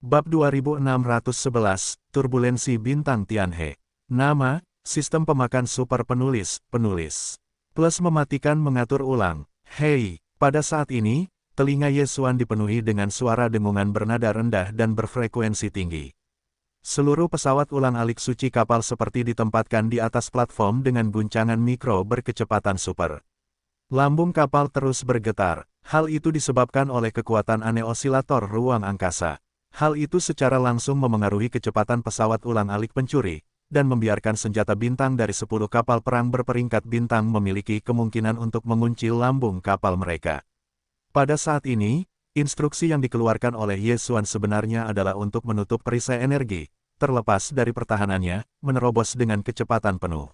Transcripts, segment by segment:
Bab 2611, Turbulensi Bintang Tianhe. Nama, Sistem Pemakan Super Penulis. Plus mematikan mengatur ulang. Hei, pada saat ini, telinga Ye Xuan dipenuhi dengan suara dengungan bernada rendah dan berfrekuensi tinggi. Seluruh pesawat ulang-alik suci kapal seperti ditempatkan di atas platform dengan guncangan mikro berkecepatan super. Lambung kapal terus bergetar. Hal itu disebabkan oleh kekuatan aneh osilator ruang angkasa. Hal itu secara langsung memengaruhi kecepatan pesawat ulang-alik pencuri, dan membiarkan senjata bintang dari 10 kapal perang berperingkat bintang memiliki kemungkinan untuk mengunci lambung kapal mereka. Pada saat ini, instruksi yang dikeluarkan oleh Ye Xuan sebenarnya adalah untuk menutup perisai energi, terlepas dari pertahanannya, menerobos dengan kecepatan penuh.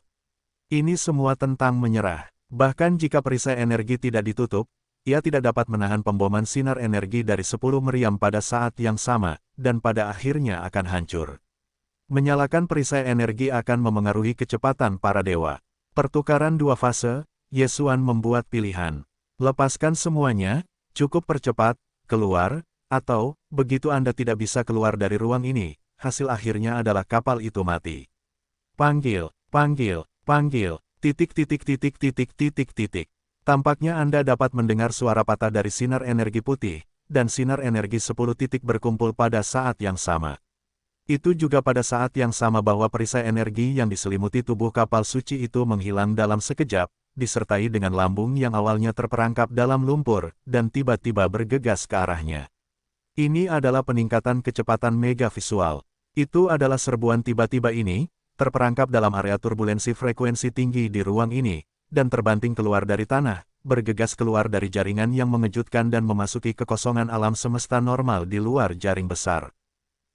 Ini semua tentang menyerah. Bahkan jika perisai energi tidak ditutup, ia tidak dapat menahan pemboman sinar energi dari 10 meriam pada saat yang sama, dan pada akhirnya akan hancur. Menyalakan perisai energi akan memengaruhi kecepatan para dewa. Pertukaran dua fase, Ye Xuan membuat pilihan. Lepaskan semuanya, cukup percepat, keluar, atau, begitu Anda tidak bisa keluar dari ruang ini, hasil akhirnya adalah kapal itu mati. Panggil. Tampaknya Anda dapat mendengar suara patah dari sinar energi putih, dan sinar energi 10 titik berkumpul pada saat yang sama. Itu juga pada saat yang sama bahwa perisai energi yang diselimuti tubuh kapal suci itu menghilang dalam sekejap, disertai dengan lambung yang awalnya terperangkap dalam lumpur, dan tiba-tiba bergegas ke arahnya. Ini adalah peningkatan kecepatan mega visual. Itu adalah serbuan tiba-tiba ini, terperangkap dalam area turbulensi frekuensi tinggi di ruang ini, dan terbanting keluar dari tanah, bergegas keluar dari jaringan yang mengejutkan dan memasuki kekosongan alam semesta normal di luar jaring besar.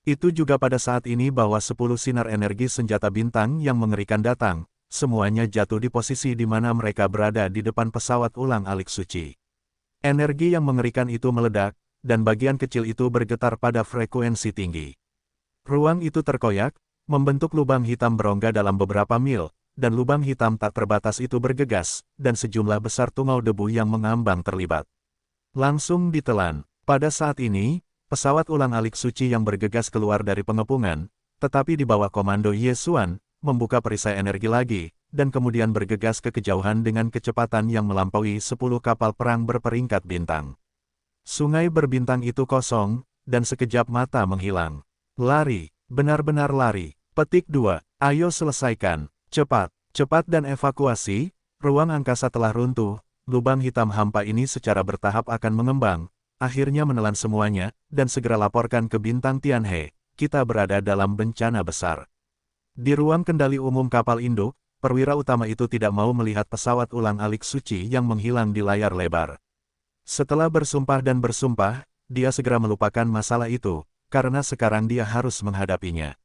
Itu juga pada saat ini bahwa 10 sinar energi senjata bintang yang mengerikan datang, semuanya jatuh di posisi di mana mereka berada di depan pesawat ulang-alik suci. Energi yang mengerikan itu meledak, dan bagian kecil itu bergetar pada frekuensi tinggi. Ruang itu terkoyak, membentuk lubang hitam berongga dalam beberapa mil, dan lubang hitam tak terbatas itu bergegas, dan sejumlah besar tungau debu yang mengambang terlibat. Langsung ditelan. Pada saat ini, pesawat ulang-alik suci yang bergegas keluar dari pengepungan, tetapi di bawah komando Ye Xuan, membuka perisai energi lagi, dan kemudian bergegas ke kejauhan dengan kecepatan yang melampaui 10 kapal perang berperingkat bintang. Sungai berbintang itu kosong, dan sekejap mata menghilang. Lari, benar-benar lari. Petik 2, ayo selesaikan. Cepat dan evakuasi, ruang angkasa telah runtuh, lubang hitam hampa ini secara bertahap akan mengembang, akhirnya menelan semuanya, dan segera laporkan ke bintang Tianhe, kita berada dalam bencana besar. Di ruang kendali umum kapal induk, perwira utama itu tidak mau melihat pesawat ulang-alik suci yang menghilang di layar lebar. Setelah bersumpah dan bersumpah, dia segera melupakan masalah itu, karena sekarang dia harus menghadapinya.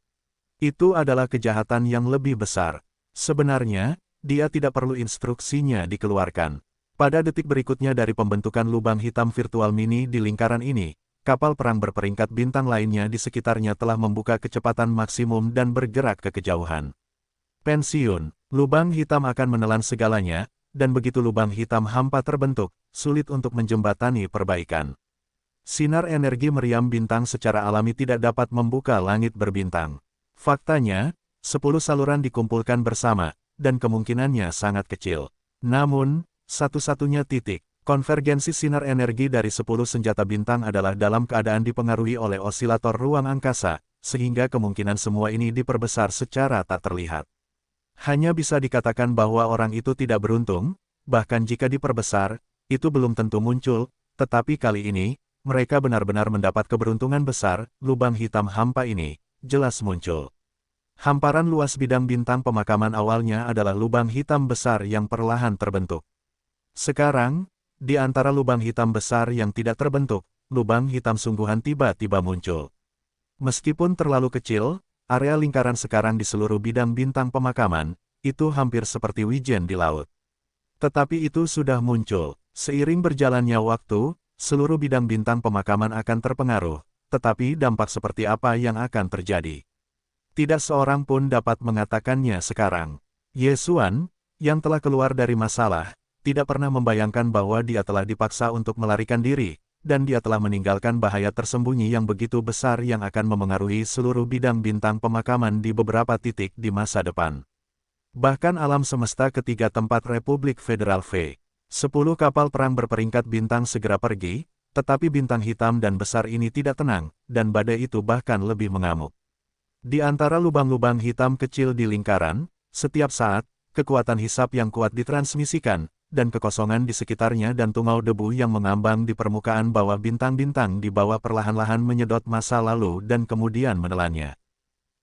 Itu adalah kejahatan yang lebih besar. Sebenarnya, dia tidak perlu instruksinya dikeluarkan. Pada detik berikutnya dari pembentukan lubang hitam virtual mini di lingkaran ini, kapal perang berperingkat bintang lainnya di sekitarnya telah membuka kecepatan maksimum dan bergerak ke kejauhan. Pensiun, lubang hitam akan menelan segalanya, dan begitu lubang hitam hampa terbentuk, sulit untuk menjembatani perbaikan. Sinar energi meriam bintang secara alami tidak dapat membuka langit berbintang. Faktanya, 10 saluran dikumpulkan bersama, dan kemungkinannya sangat kecil. Namun, satu-satunya titik, konvergensi sinar energi dari 10 senjata bintang adalah dalam keadaan dipengaruhi oleh osilator ruang angkasa, sehingga kemungkinan semua ini diperbesar secara tak terlihat. Hanya bisa dikatakan bahwa orang itu tidak beruntung, bahkan jika diperbesar, itu belum tentu muncul, tetapi kali ini, mereka benar-benar mendapat keberuntungan besar, lubang hitam hampa ini, jelas muncul. Hamparan luas bidang bintang pemakaman awalnya adalah lubang hitam besar yang perlahan terbentuk. Sekarang, di antara lubang hitam besar yang tidak terbentuk, lubang hitam sungguhan tiba-tiba muncul. Meskipun terlalu kecil, area lingkaran sekarang di seluruh bidang bintang pemakaman, itu hampir seperti wijen di laut. Tetapi itu sudah muncul. Seiring berjalannya waktu, seluruh bidang bintang pemakaman akan terpengaruh, tetapi dampak seperti apa yang akan terjadi? Tidak seorang pun dapat mengatakannya sekarang. Ye Xuan, yang telah keluar dari masalah, tidak pernah membayangkan bahwa dia telah dipaksa untuk melarikan diri, dan dia telah meninggalkan bahaya tersembunyi yang begitu besar yang akan memengaruhi seluruh bidang bintang pemakaman di beberapa titik di masa depan. Bahkan alam semesta ketiga tempat Republik Federal V. 10 kapal perang berperingkat bintang segera pergi, tetapi bintang hitam dan besar ini tidak tenang, dan badai itu bahkan lebih mengamuk. Di antara lubang-lubang hitam kecil di lingkaran, setiap saat, kekuatan hisap yang kuat ditransmisikan, dan kekosongan di sekitarnya dan tungau debu yang mengambang di permukaan bawah bintang-bintang di bawah perlahan-lahan menyedot masa lalu dan kemudian menelannya.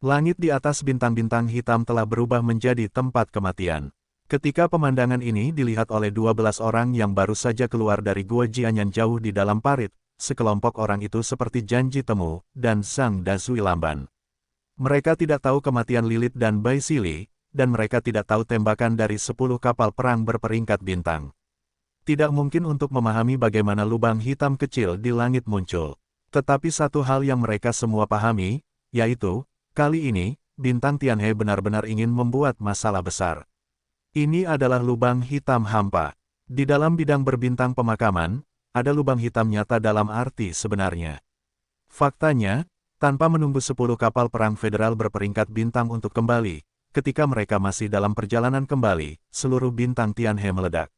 Langit di atas bintang-bintang hitam telah berubah menjadi tempat kematian. Ketika pemandangan ini dilihat oleh 12 orang yang baru saja keluar dari Gua Jianyan jauh di dalam parit, sekelompok orang itu seperti janji temu, dan Zhang Dazui lamban. Mereka tidak tahu kematian Lilith dan Bai Sili, dan mereka tidak tahu tembakan dari 10 kapal perang berperingkat bintang. Tidak mungkin untuk memahami bagaimana lubang hitam kecil di langit muncul. Tetapi satu hal yang mereka semua pahami, yaitu, kali ini, bintang Tianhe benar-benar ingin membuat masalah besar. Ini adalah lubang hitam hampa. Di dalam bidang berbintang pemakaman, ada lubang hitam nyata dalam arti sebenarnya. Faktanya, tanpa menunggu 10 kapal perang federal berperingkat bintang untuk kembali, ketika mereka masih dalam perjalanan kembali, seluruh bintang Tianhe meledak.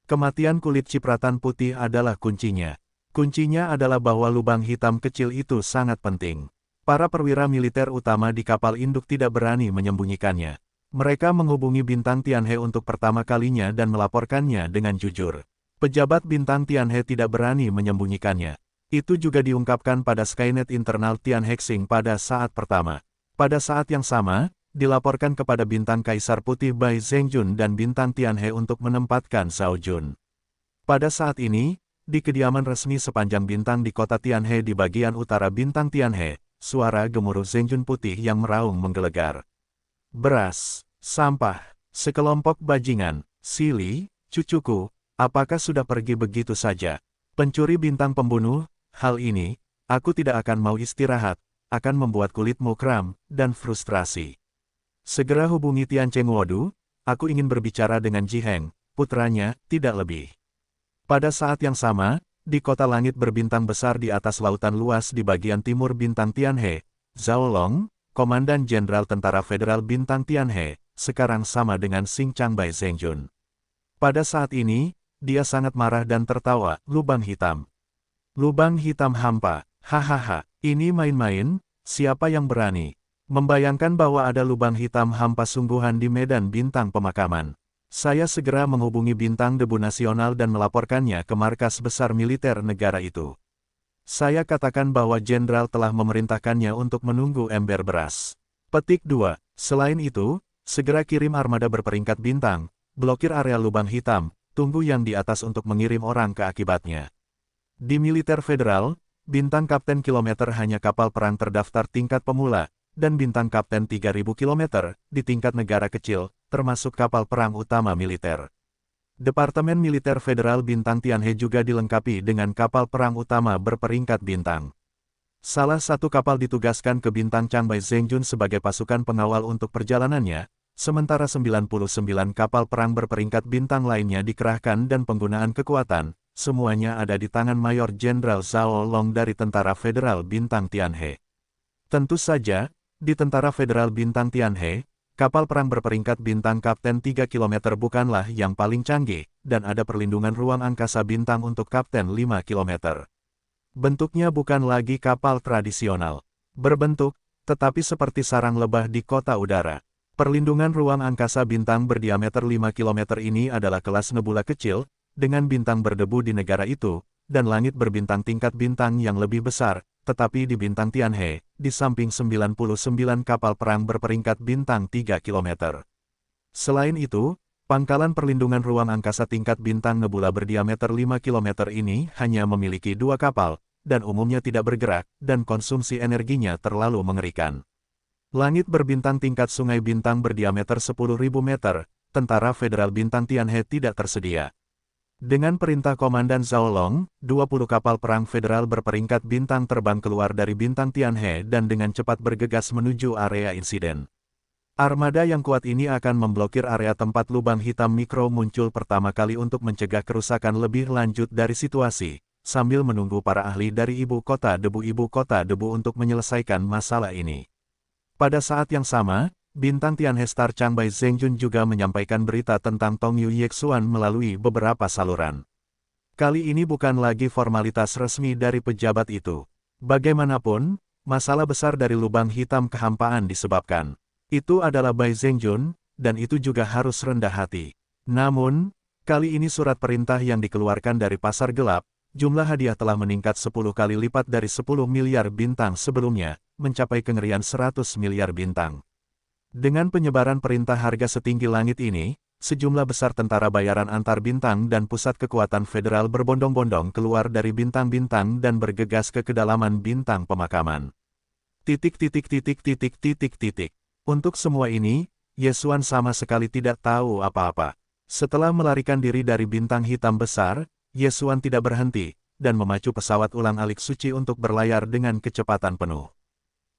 Kematian kulit cipratan putih adalah kuncinya. Kuncinya adalah bahwa lubang hitam kecil itu sangat penting. Para perwira militer utama di kapal induk tidak berani menyembunyikannya. Mereka menghubungi bintang Tianhe untuk pertama kalinya dan melaporkannya dengan jujur. Pejabat bintang Tianhe tidak berani menyembunyikannya. Itu juga diungkapkan pada Skynet internal Tianhexing pada saat pertama. Pada saat yang sama, dilaporkan kepada bintang Kaisar Putih Bai Zhengjun dan bintang Tianhe untuk menempatkan Zhao Jun. Pada saat ini, di kediaman resmi sepanjang bintang di kota Tianhe di bagian utara bintang Tianhe, suara gemuruh Zhengjun putih yang meraung menggelegar. Beras, sampah, sekelompok bajingan, Sili, cucuku, apakah sudah pergi begitu saja? Pencuri bintang pembunuh, hal ini, aku tidak akan mau istirahat, akan membuat kulitmu kram, dan frustrasi. Segera hubungi Tian Cheng Wodu, aku ingin berbicara dengan Ji Heng, putranya, tidak lebih. Pada saat yang sama, di kota langit berbintang besar di atas lautan luas di bagian timur bintang Tianhe, Zhao Long, Komandan Jenderal Tentara Federal Bintang Tianhe, sekarang sama dengan Xing Chang Bai Zhengjun. Pada saat ini, dia sangat marah dan tertawa, lubang hitam. Lubang hitam hampa, hahaha, ini main-main, siapa yang berani membayangkan bahwa ada lubang hitam hampa sungguhan di medan bintang pemakaman. Saya segera menghubungi bintang debu nasional dan melaporkannya ke markas besar militer negara itu. Saya katakan bahwa jenderal telah memerintahkannya untuk menunggu ember beras. Petik 2. Selain itu, segera kirim armada berperingkat bintang, blokir area lubang hitam, tunggu yang di atas untuk mengirim orang ke akibatnya. Di militer federal, bintang kapten kilometer hanya kapal perang terdaftar tingkat pemula, dan bintang kapten 3000 km, di tingkat negara kecil, termasuk kapal perang utama militer. Departemen Militer Federal Bintang Tianhe juga dilengkapi dengan kapal perang utama berperingkat bintang. Salah satu kapal ditugaskan ke bintang Changbai Zhengjun sebagai pasukan pengawal untuk perjalanannya, sementara 99 kapal perang berperingkat bintang lainnya dikerahkan dan penggunaan kekuatan, semuanya ada di tangan Mayor Jenderal Zhao Long dari Tentara Federal Bintang Tianhe. Tentu saja, di Tentara Federal Bintang Tianhe, kapal perang berperingkat bintang Kapten 3 km bukanlah yang paling canggih, dan ada perlindungan ruang angkasa bintang untuk Kapten 5 km. Bentuknya bukan lagi kapal tradisional. Berbentuk, tetapi seperti sarang lebah di kota udara. Perlindungan ruang angkasa bintang berdiameter 5 km ini adalah kelas nebula kecil, dengan bintang berdebu di negara itu, dan langit berbintang tingkat bintang yang lebih besar, tetapi di bintang Tianhe, di samping 99 kapal perang berperingkat bintang 3 km. Selain itu, pangkalan perlindungan ruang angkasa tingkat bintang nebula berdiameter 5 km ini hanya memiliki 2 kapal, dan umumnya tidak bergerak, dan konsumsi energinya terlalu mengerikan. Langit berbintang tingkat sungai bintang berdiameter 10.000 meter, Tentara Federal Bintang Tianhe tidak tersedia. Dengan perintah Komandan Zhao Long, 20 kapal perang federal berperingkat bintang terbang keluar dari bintang Tianhe dan dengan cepat bergegas menuju area insiden. Armada yang kuat ini akan memblokir area tempat lubang hitam mikro muncul pertama kali untuk mencegah kerusakan lebih lanjut dari situasi, sambil menunggu para ahli dari ibu kota debu untuk menyelesaikan masalah ini. Pada saat yang sama, bintang Tianhe Star Chang Bai Zhengjun juga menyampaikan berita tentang Tong Yu Yexuan melalui beberapa saluran. Kali ini bukan lagi formalitas resmi dari pejabat itu. Bagaimanapun, masalah besar dari lubang hitam kehampaan disebabkan. Itu adalah Bai Zhengjun, dan itu juga harus rendah hati. Namun, kali ini surat perintah yang dikeluarkan dari pasar gelap, jumlah hadiah telah meningkat 10 kali lipat dari 10 miliar bintang sebelumnya, mencapai kengerian 100 miliar bintang. Dengan penyebaran perintah harga setinggi langit ini, sejumlah besar tentara bayaran antar bintang dan pusat kekuatan federal berbondong-bondong keluar dari bintang-bintang dan bergegas ke kedalaman bintang pemakaman. Untuk semua ini, Yesuan sama sekali tidak tahu apa-apa. Setelah melarikan diri dari bintang hitam besar, Yesuan tidak berhenti, dan memacu pesawat ulang-alik suci untuk berlayar dengan kecepatan penuh.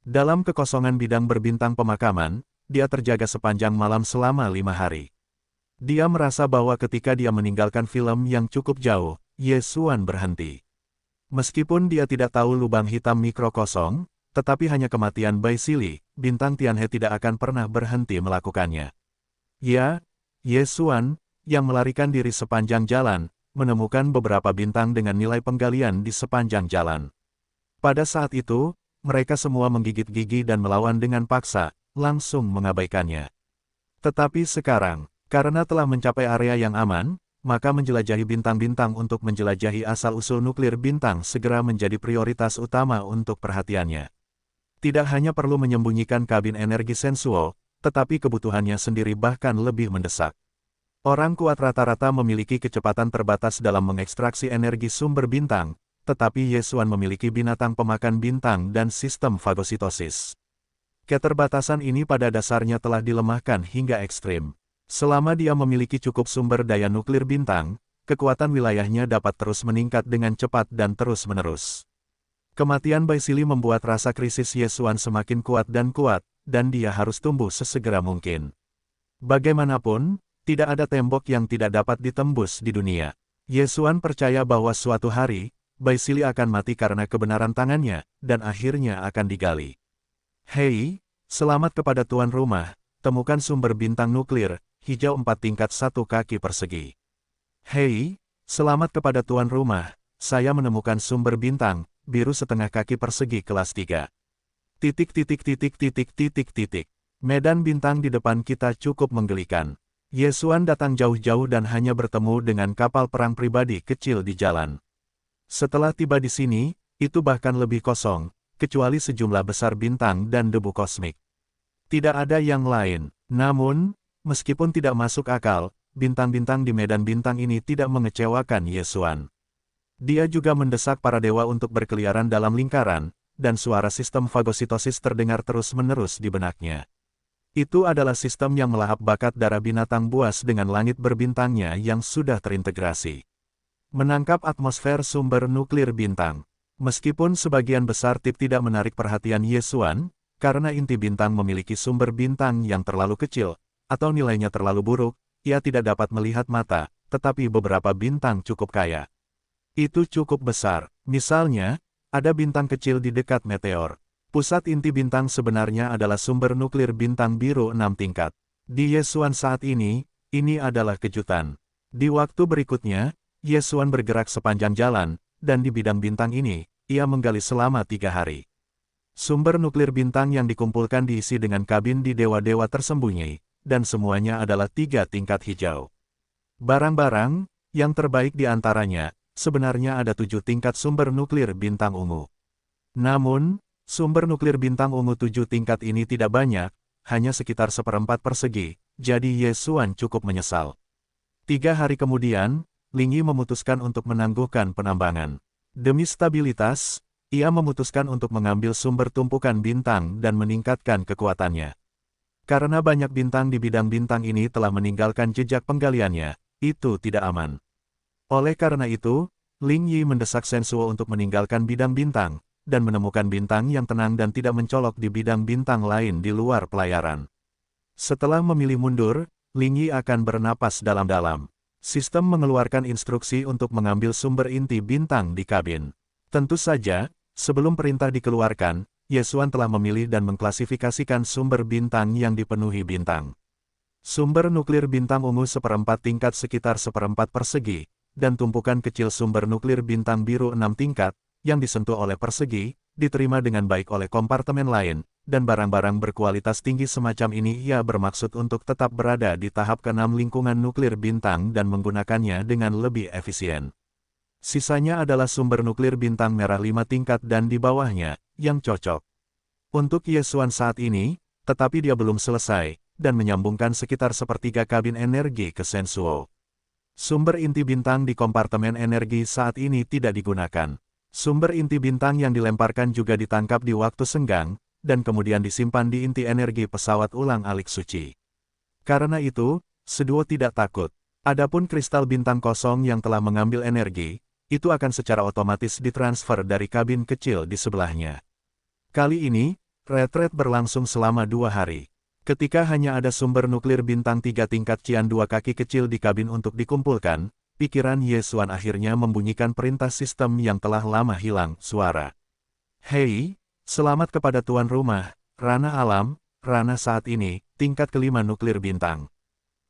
Dalam kekosongan bidang berbintang pemakaman, dia terjaga sepanjang malam selama 5 hari. Dia merasa bahwa ketika dia meninggalkan film yang cukup jauh, Yesuan berhenti. Meskipun dia tidak tahu lubang hitam mikrokosong, tetapi hanya kematian Bai Sili, bintang Tianhe tidak akan pernah berhenti melakukannya. Ya, Yesuan, yang melarikan diri sepanjang jalan, menemukan beberapa bintang dengan nilai penggalian di sepanjang jalan. Pada saat itu, mereka semua menggigit gigi dan melawan dengan paksa, langsung mengabaikannya. Tetapi sekarang, karena telah mencapai area yang aman, maka menjelajahi bintang-bintang untuk menjelajahi asal-usul nuklir bintang segera menjadi prioritas utama untuk perhatiannya. Tidak hanya perlu menyembunyikan kabin energi sensual, tetapi kebutuhannya sendiri bahkan lebih mendesak. Orang kuat rata-rata memiliki kecepatan terbatas dalam mengekstraksi energi sumber bintang, tetapi Yesuan memiliki binatang pemakan bintang dan sistem fagositosis. Keterbatasan ini pada dasarnya telah dilemahkan hingga ekstrim. Selama dia memiliki cukup sumber daya nuklir bintang, kekuatan wilayahnya dapat terus meningkat dengan cepat dan terus-menerus. Kematian Bai Sili membuat rasa krisis Yesuan semakin kuat, dan dia harus tumbuh sesegera mungkin. Bagaimanapun, tidak ada tembok yang tidak dapat ditembus di dunia. Yesuan percaya bahwa suatu hari, Bai Sili akan mati karena kebenaran tangannya, dan akhirnya akan digali. Hei, selamat kepada tuan rumah, temukan sumber bintang nuklir, hijau 4 tingkat 1 kaki persegi. Hei, selamat kepada tuan rumah, saya menemukan sumber bintang, biru setengah kaki persegi kelas 3. Medan bintang di depan kita cukup menggelikan. Yesuan datang jauh-jauh dan hanya bertemu dengan kapal perang pribadi kecil di jalan. Setelah tiba di sini, itu bahkan lebih kosong, kecuali sejumlah besar bintang dan debu kosmik. Tidak ada yang lain. Namun, meskipun tidak masuk akal, bintang-bintang di medan bintang ini tidak mengecewakan Yesuan. Dia juga mendesak para dewa untuk berkeliaran dalam lingkaran, dan suara sistem fagositosis terdengar terus-menerus di benaknya. Itu adalah sistem yang melahap bakat darah binatang buas dengan langit berbintangnya yang sudah terintegrasi. Menangkap atmosfer sumber nuklir bintang. Meskipun sebagian besar tip tidak menarik perhatian Yesuan, karena inti bintang memiliki sumber bintang yang terlalu kecil, atau nilainya terlalu buruk, ia tidak dapat melihat mata, tetapi beberapa bintang cukup kaya. Itu cukup besar. Misalnya, ada bintang kecil di dekat meteor. Pusat inti bintang sebenarnya adalah sumber nuklir bintang biru 6 tingkat. Di Yesuan saat ini adalah kejutan. Di waktu berikutnya, Yesuan bergerak sepanjang jalan, dan di bidang bintang ini, ia menggali selama 3 hari. Sumber nuklir bintang yang dikumpulkan diisi dengan kabin di dewa-dewa tersembunyi, dan semuanya adalah 3 tingkat hijau. Barang-barang, yang terbaik di antaranya, sebenarnya ada 7 tingkat sumber nuklir bintang ungu. Namun, sumber nuklir bintang ungu 7 tingkat ini tidak banyak, hanya sekitar 1/4 persegi, jadi Yesuan cukup menyesal. 3 hari kemudian, Ling Yi memutuskan untuk menangguhkan penambangan. Demi stabilitas, ia memutuskan untuk mengambil sumber tumpukan bintang dan meningkatkan kekuatannya. Karena banyak bintang di bidang bintang ini telah meninggalkan jejak penggaliannya, itu tidak aman. Oleh karena itu, Ling Yi mendesak Sensuo untuk meninggalkan bidang bintang, dan menemukan bintang yang tenang dan tidak mencolok di bidang bintang lain di luar pelayaran. Setelah memilih mundur, Ling Yi akan bernapas dalam-dalam. Sistem mengeluarkan instruksi untuk mengambil sumber inti bintang di kabin. Tentu saja, sebelum perintah dikeluarkan, Yesuan telah memilih dan mengklasifikasikan sumber bintang yang dipenuhi bintang. Sumber nuklir bintang ungu seperempat tingkat sekitar seperempat persegi, dan tumpukan kecil sumber nuklir bintang biru 6 tingkat, yang disentuh oleh persegi, diterima dengan baik oleh kompartemen lain, dan barang-barang berkualitas tinggi semacam ini ia bermaksud untuk tetap berada di tahap ke-6 lingkungan nuklir bintang dan menggunakannya dengan lebih efisien. Sisanya adalah sumber nuklir bintang merah 5 tingkat dan di bawahnya, yang cocok untuk Yesuan saat ini, tetapi dia belum selesai, dan menyambungkan sekitar sepertiga kabin energi ke Sensuo. Sumber inti bintang di kompartemen energi saat ini tidak digunakan. Sumber inti bintang yang dilemparkan juga ditangkap di waktu senggang, dan kemudian disimpan di inti energi pesawat ulang-alik suci. Karena itu, Seduo tidak takut. Adapun kristal bintang kosong yang telah mengambil energi, itu akan secara otomatis ditransfer dari kabin kecil di sebelahnya. Kali ini, retret berlangsung selama 2 hari. Ketika hanya ada sumber nuklir bintang 3 tingkat Cian 2 kaki kecil di kabin untuk dikumpulkan, pikiran Yesuan akhirnya membunyikan perintah sistem yang telah lama hilang suara. Hei, selamat kepada tuan rumah, ranah alam, ranah saat ini, tingkat kelima nuklir bintang.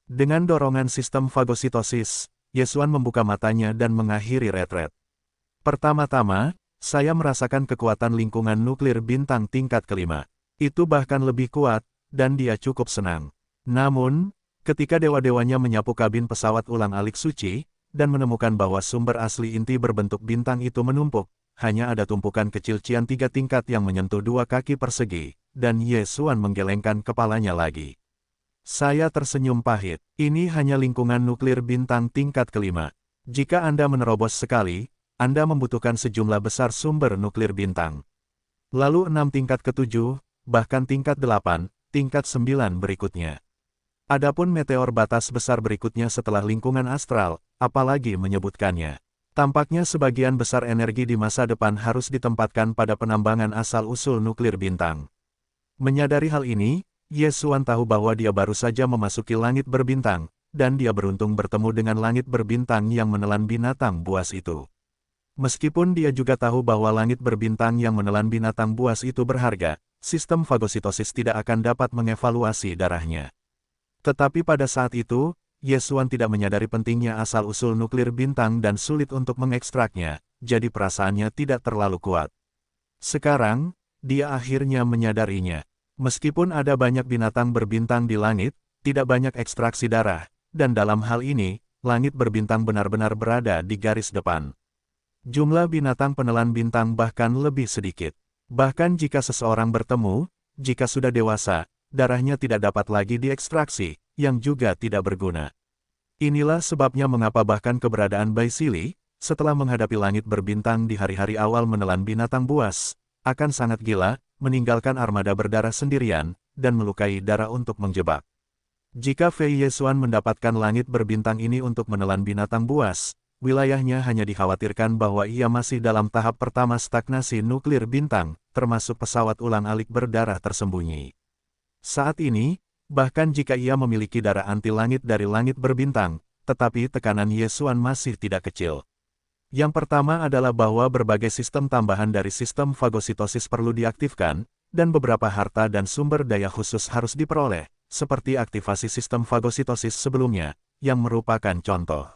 Dengan dorongan sistem fagositosis, Yesuan membuka matanya dan mengakhiri retret. Pertama-tama, saya merasakan kekuatan lingkungan nuklir bintang tingkat kelima. Itu bahkan lebih kuat, dan dia cukup senang. Namun, ketika dewa-dewanya menyapu kabin pesawat ulang-alik suci, dan menemukan bahwa sumber asli inti berbentuk bintang itu menumpuk, hanya ada tumpukan kecil Cian 3 tingkat yang menyentuh 2 kaki persegi, dan Yesuan menggelengkan kepalanya lagi. Saya tersenyum pahit. Ini hanya lingkungan nuklir bintang tingkat kelima. Jika Anda menerobos sekali, Anda membutuhkan sejumlah besar sumber nuklir bintang. Lalu 6 tingkat ke-7, bahkan tingkat 8, tingkat 9 berikutnya. Adapun meteor batas besar berikutnya setelah lingkungan astral, apalagi menyebutkannya. Tampaknya sebagian besar energi di masa depan harus ditempatkan pada penambangan asal-usul nuklir bintang. Menyadari hal ini, Yesuan tahu bahwa dia baru saja memasuki langit berbintang, dan dia beruntung bertemu dengan langit berbintang yang menelan binatang buas itu. Meskipun dia juga tahu bahwa langit berbintang yang menelan binatang buas itu berharga, sistem fagositosis tidak akan dapat mengevaluasi darahnya. Tetapi pada saat itu, Yesuan tidak menyadari pentingnya asal-usul nuklir bintang dan sulit untuk mengekstraknya, jadi perasaannya tidak terlalu kuat. Sekarang, dia akhirnya menyadarinya. Meskipun ada banyak binatang berbintang di langit, tidak banyak ekstraksi darah, dan dalam hal ini, langit berbintang benar-benar berada di garis depan. Jumlah binatang penelan bintang bahkan lebih sedikit. Bahkan jika seseorang bertemu, jika sudah dewasa, darahnya tidak dapat lagi diekstraksi, yang juga tidak berguna. Inilah sebabnya mengapa bahkan keberadaan Baisili, setelah menghadapi langit berbintang di hari-hari awal menelan binatang buas, akan sangat gila, meninggalkan armada berdarah sendirian, dan melukai darah untuk menjebak. Jika Fei Yesuan mendapatkan langit berbintang ini untuk menelan binatang buas, wilayahnya hanya dikhawatirkan bahwa ia masih dalam tahap pertama stagnasi nuklir bintang, termasuk pesawat ulang-alik berdarah tersembunyi. Saat ini, bahkan jika ia memiliki darah anti langit dari langit berbintang, tetapi tekanan Yesuan masih tidak kecil. Yang pertama adalah bahwa berbagai sistem tambahan dari sistem fagositosis perlu diaktifkan, dan beberapa harta dan sumber daya khusus harus diperoleh, seperti aktivasi sistem fagositosis sebelumnya, yang merupakan contoh.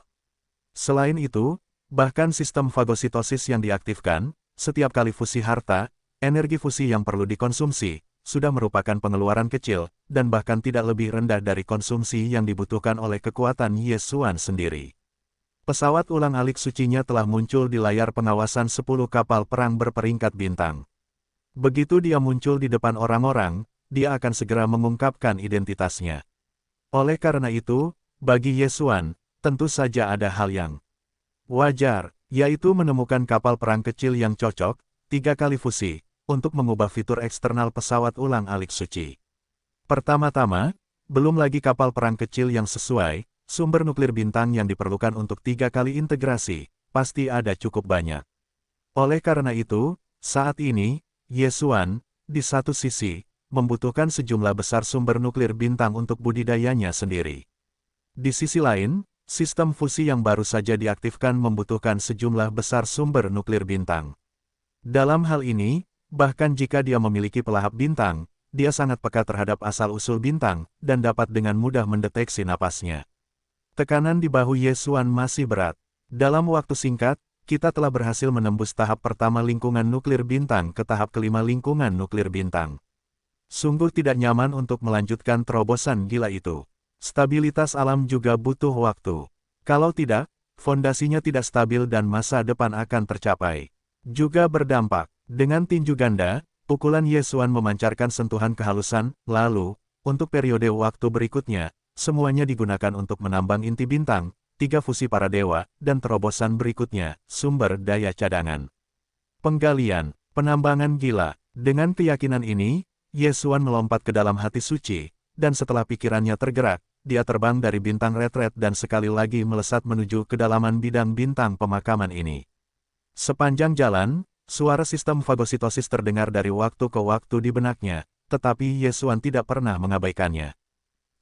Selain itu, bahkan sistem fagositosis yang diaktifkan, setiap kali fusi harta, energi fusi yang perlu dikonsumsi, sudah merupakan pengeluaran kecil, dan bahkan tidak lebih rendah dari konsumsi yang dibutuhkan oleh kekuatan Yesuan sendiri. Pesawat ulang-alik sucinya telah muncul di layar pengawasan 10 kapal perang berperingkat bintang. Begitu dia muncul di depan orang-orang, dia akan segera mengungkapkan identitasnya. Oleh karena itu, bagi Yesuan, tentu saja ada hal yang wajar, yaitu menemukan kapal perang kecil yang cocok, 3 kali fusi, untuk mengubah fitur eksternal pesawat ulang-alik suci. Pertama-tama, belum lagi kapal perang kecil yang sesuai, sumber nuklir bintang yang diperlukan untuk 3 kali integrasi, pasti ada cukup banyak. Oleh karena itu, saat ini, Yesuan, di satu sisi, membutuhkan sejumlah besar sumber nuklir bintang untuk budidayanya sendiri. Di sisi lain, Sistem fusi yang baru saja diaktifkan membutuhkan sejumlah besar sumber nuklir bintang. Dalam hal ini, bahkan jika dia memiliki pelahap bintang, dia sangat peka terhadap asal-usul bintang, dan dapat dengan mudah mendeteksi napasnya. Tekanan di bahu Ye Xuan masih berat. Dalam waktu singkat, kita telah berhasil menembus tahap pertama lingkungan nuklir bintang ke tahap kelima lingkungan nuklir bintang. Sungguh tidak nyaman untuk melanjutkan terobosan gila itu. Stabilitas alam juga butuh waktu. Kalau tidak, fondasinya tidak stabil dan masa depan akan tercapai. Juga berdampak. Dengan tinju ganda, pukulan Ye Xuan memancarkan sentuhan kehalusan, lalu, untuk periode waktu berikutnya, semuanya digunakan untuk menambang inti bintang, 3 fusi para dewa, dan terobosan berikutnya, sumber daya cadangan. Penggalian, penambangan gila. Dengan keyakinan ini, Ye Xuan melompat ke dalam hati suci, dan setelah pikirannya tergerak, dia terbang dari bintang retret dan sekali lagi melesat menuju kedalaman bidang bintang pemakaman ini. Sepanjang jalan, suara sistem fagositosis terdengar dari waktu ke waktu di benaknya, tetapi Ye Xuan tidak pernah mengabaikannya.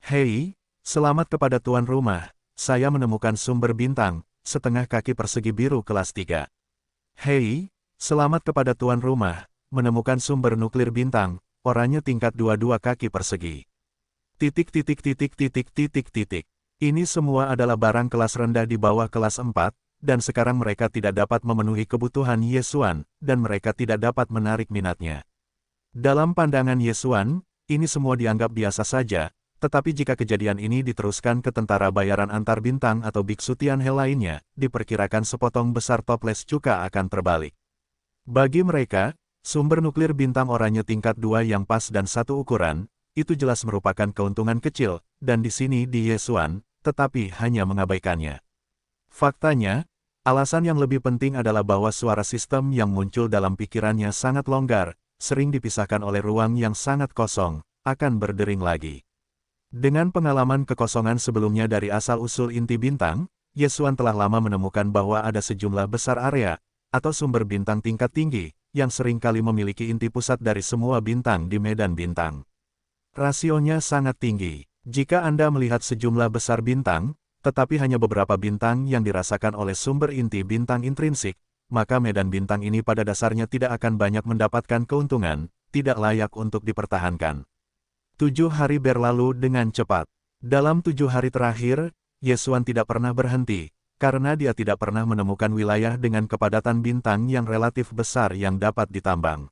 Hei, selamat kepada tuan rumah, saya menemukan sumber bintang, setengah kaki persegi biru kelas 3. Hei, selamat kepada tuan rumah, menemukan sumber nuklir bintang, oranye tingkat 22 kaki persegi. Ini semua adalah barang kelas rendah di bawah kelas 4, dan sekarang mereka tidak dapat memenuhi kebutuhan Ye Xuan, dan mereka tidak dapat menarik minatnya. Dalam pandangan Ye Xuan, ini semua dianggap biasa saja, tetapi jika kejadian ini diteruskan ke tentara bayaran antar bintang atau biksu Tianhe lainnya, diperkirakan sepotong besar toples cuka akan terbalik. Bagi mereka, sumber nuklir bintang oranye tingkat 2 yang pas dan satu ukuran, itu jelas merupakan keuntungan kecil, dan di sini di Ye Xuan, tetapi hanya mengabaikannya. Faktanya, alasan yang lebih penting adalah bahwa suara sistem yang muncul dalam pikirannya sangat longgar, sering dipisahkan oleh ruang yang sangat kosong, akan berdering lagi. Dengan pengalaman kekosongan sebelumnya dari asal-usul inti bintang, Ye Xuan telah lama menemukan bahwa ada sejumlah besar area, atau sumber bintang tingkat tinggi, yang seringkali memiliki inti pusat dari semua bintang di medan bintang. Rasionya sangat tinggi. Jika Anda melihat sejumlah besar bintang, tetapi hanya beberapa bintang yang dirasakan oleh sumber inti bintang intrinsik, maka medan bintang ini pada dasarnya tidak akan banyak mendapatkan keuntungan, tidak layak untuk dipertahankan. 7 hari berlalu dengan cepat. Dalam 7 hari terakhir, Ye Xuan tidak pernah berhenti, karena dia tidak pernah menemukan wilayah dengan kepadatan bintang yang relatif besar yang dapat ditambang.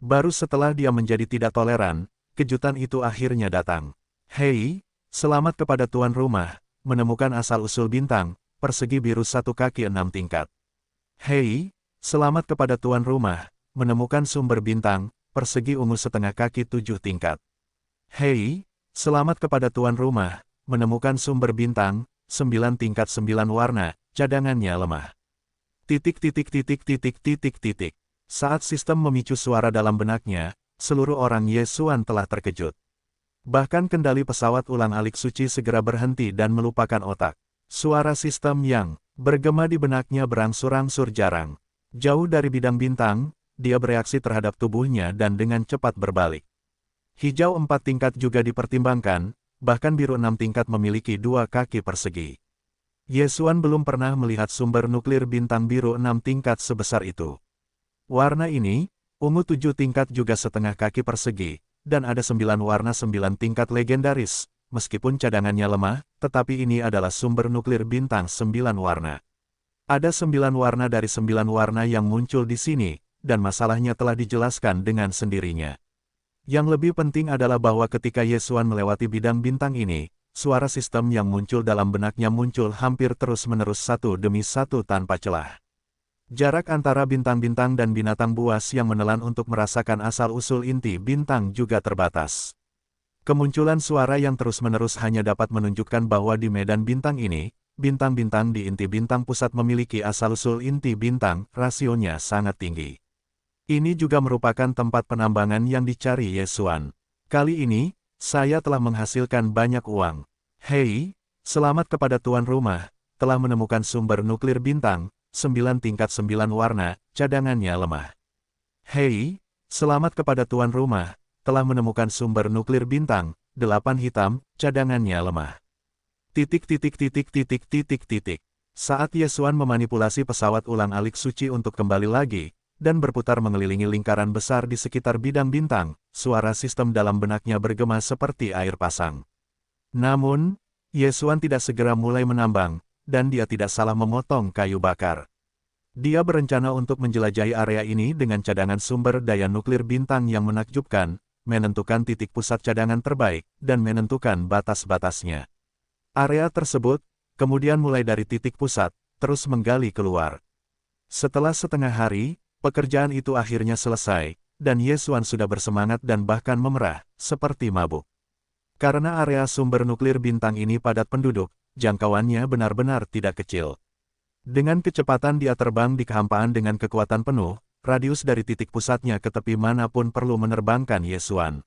Baru setelah dia menjadi tidak toleran, kejutan itu akhirnya datang. Hei, selamat kepada tuan rumah, menemukan asal-usul bintang, persegi biru 1 kaki 6 tingkat. Hei, selamat kepada tuan rumah, menemukan sumber bintang, persegi ungu setengah kaki 7 tingkat. Hei, selamat kepada tuan rumah, menemukan sumber bintang, 9 tingkat 9 warna, cadangannya lemah. Saat sistem memicu suara dalam benaknya, seluruh orang Ye Xuan telah terkejut. Bahkan kendali pesawat ulang-alik suci segera berhenti dan melupakan otak. Suara sistem yang bergema di benaknya berangsur-angsur jarang. Jauh dari bidang bintang, dia bereaksi terhadap tubuhnya dan dengan cepat berbalik. Hijau 4 tingkat juga dipertimbangkan, bahkan biru 6 tingkat memiliki 2 kaki persegi. Ye Xuan belum pernah melihat sumber nuklir bintang biru 6 tingkat sebesar itu. Warna ini, ungu 7 tingkat juga setengah kaki persegi, dan ada 9 warna 9 tingkat legendaris, meskipun cadangannya lemah, tetapi ini adalah sumber nuklir bintang 9 warna. Ada 9 warna dari 9 warna yang muncul di sini, dan masalahnya telah dijelaskan dengan sendirinya. Yang lebih penting adalah bahwa ketika Ye Xuan melewati bidang bintang ini, suara sistem yang muncul dalam benaknya muncul hampir terus-menerus satu demi satu tanpa celah. Jarak antara bintang-bintang dan binatang buas yang menelan untuk merasakan asal-usul inti bintang juga terbatas. Kemunculan suara yang terus-menerus hanya dapat menunjukkan bahwa di medan bintang ini, bintang-bintang di inti bintang pusat memiliki asal-usul inti bintang, rasionya sangat tinggi. Ini juga merupakan tempat penambangan yang dicari Ye Xuan. Kali ini, saya telah menghasilkan banyak uang. Hei, selamat kepada tuan rumah, telah menemukan sumber nuklir bintang, 9 tingkat 9 warna, cadangannya lemah. Hei, selamat kepada tuan rumah, telah menemukan sumber nuklir bintang, 8 hitam, cadangannya lemah. Saat Yesuan memanipulasi pesawat ulang-alik suci untuk kembali lagi, dan berputar mengelilingi lingkaran besar di sekitar bidang bintang, suara sistem dalam benaknya bergema seperti air pasang. Namun, Yesuan tidak segera mulai menambang, dan dia tidak salah memotong kayu bakar. Dia berencana untuk menjelajahi area ini dengan cadangan sumber daya nuklir bintang yang menakjubkan, menentukan titik pusat cadangan terbaik, dan menentukan batas-batasnya. Area tersebut, kemudian mulai dari titik pusat, terus menggali keluar. Setelah setengah hari, pekerjaan itu akhirnya selesai, dan Yesuan sudah bersemangat dan bahkan memerah, seperti mabuk. Karena area sumber nuklir bintang ini padat penduduk, jangkauannya benar-benar tidak kecil. Dengan kecepatan dia terbang di kehampaan dengan kekuatan penuh, radius dari titik pusatnya ke tepi manapun perlu menerbangkan Yesuan.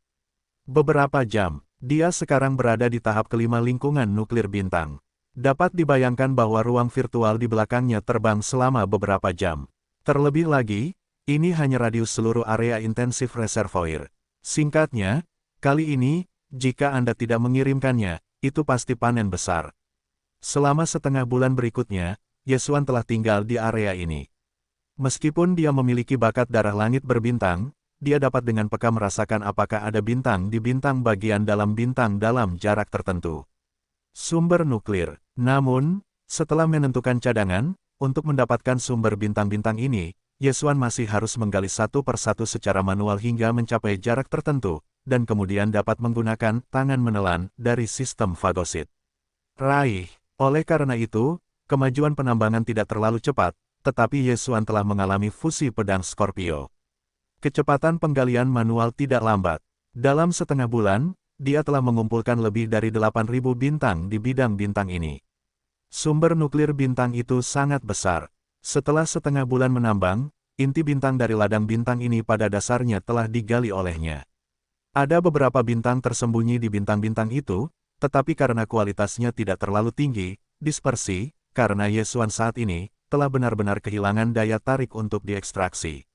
Beberapa jam, dia sekarang berada di tahap kelima lingkungan nuklir bintang. Dapat dibayangkan bahwa ruang virtual di belakangnya terbang selama beberapa jam. Terlebih lagi, ini hanya radius seluruh area intensif reservoir. Singkatnya, kali ini, jika Anda tidak mengirimkannya, itu pasti panen besar. Selama setengah bulan berikutnya, Yesuan telah tinggal di area ini. Meskipun dia memiliki bakat darah langit berbintang, dia dapat dengan peka merasakan apakah ada bintang di bintang bagian dalam bintang dalam jarak tertentu. Sumber nuklir. Namun, setelah menentukan cadangan, untuk mendapatkan sumber bintang-bintang ini, Yesuan masih harus menggali satu persatu secara manual hingga mencapai jarak tertentu, dan kemudian dapat menggunakan tangan menelan dari sistem fagosit. Raih. Oleh karena itu, kemajuan penambangan tidak terlalu cepat, tetapi Yesuan telah mengalami fusi pedang Scorpio. Kecepatan penggalian manual tidak lambat. Dalam setengah bulan, dia telah mengumpulkan lebih dari 8.000 bintang di bidang bintang ini. Sumber nuklir bintang itu sangat besar. Setelah setengah bulan menambang, inti bintang dari ladang bintang ini pada dasarnya telah digali olehnya. Ada beberapa bintang tersembunyi di bintang-bintang itu, tetapi karena kualitasnya tidak terlalu tinggi, dispersi, karena Yesuan saat ini telah benar-benar kehilangan daya tarik untuk diekstraksi.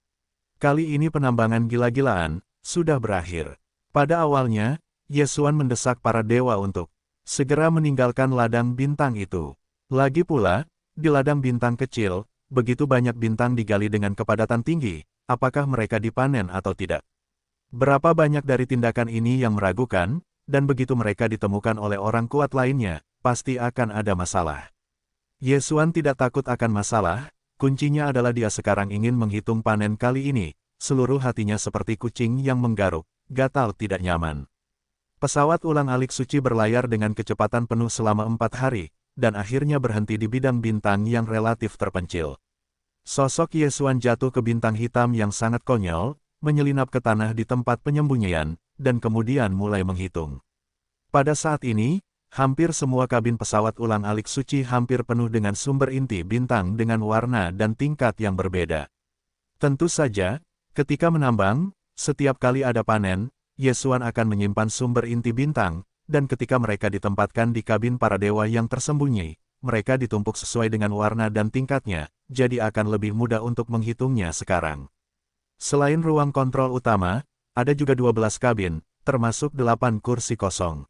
Kali ini penambangan gila-gilaan sudah berakhir. Pada awalnya, Yesuan mendesak para dewa untuk segera meninggalkan ladang bintang itu. Lagi pula, di ladang bintang kecil, begitu banyak bintang digali dengan kepadatan tinggi, apakah mereka dipanen atau tidak? Berapa banyak dari tindakan ini yang meragukan, dan begitu mereka ditemukan oleh orang kuat lainnya, pasti akan ada masalah. Yesuan tidak takut akan masalah. Kuncinya adalah dia sekarang ingin menghitung panen kali ini, seluruh hatinya seperti kucing yang menggaruk, gatal tidak nyaman. Pesawat ulang-alik suci berlayar dengan kecepatan penuh selama 4 hari, dan akhirnya berhenti di bidang bintang yang relatif terpencil. Sosok Yesuan jatuh ke bintang hitam yang sangat konyol, menyelinap ke tanah di tempat penyembunyian, dan kemudian mulai menghitung. Pada saat ini, hampir semua kabin pesawat ulang-alik suci hampir penuh dengan sumber inti bintang dengan warna dan tingkat yang berbeda. Tentu saja, ketika menambang, setiap kali ada panen, Yesuan akan menyimpan sumber inti bintang, dan ketika mereka ditempatkan di kabin para dewa yang tersembunyi, mereka ditumpuk sesuai dengan warna dan tingkatnya, jadi akan lebih mudah untuk menghitungnya sekarang. Selain ruang kontrol utama, ada juga 12 kabin, termasuk 8 kursi kosong.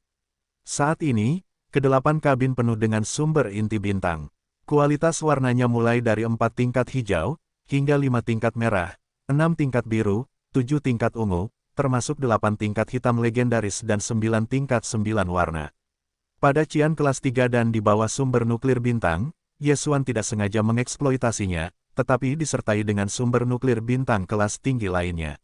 Saat ini, ke-8 kabin penuh dengan sumber inti bintang. Kualitas warnanya mulai dari 4 tingkat hijau, hingga 5 tingkat merah, 6 tingkat biru, 7 tingkat ungu, termasuk 8 tingkat hitam legendaris dan 9 tingkat 9 warna. Pada cian kelas 3 dan di bawah sumber nuklir bintang, Yesuan tidak sengaja mengeksploitasinya, tetapi disertai dengan sumber nuklir bintang kelas tinggi lainnya.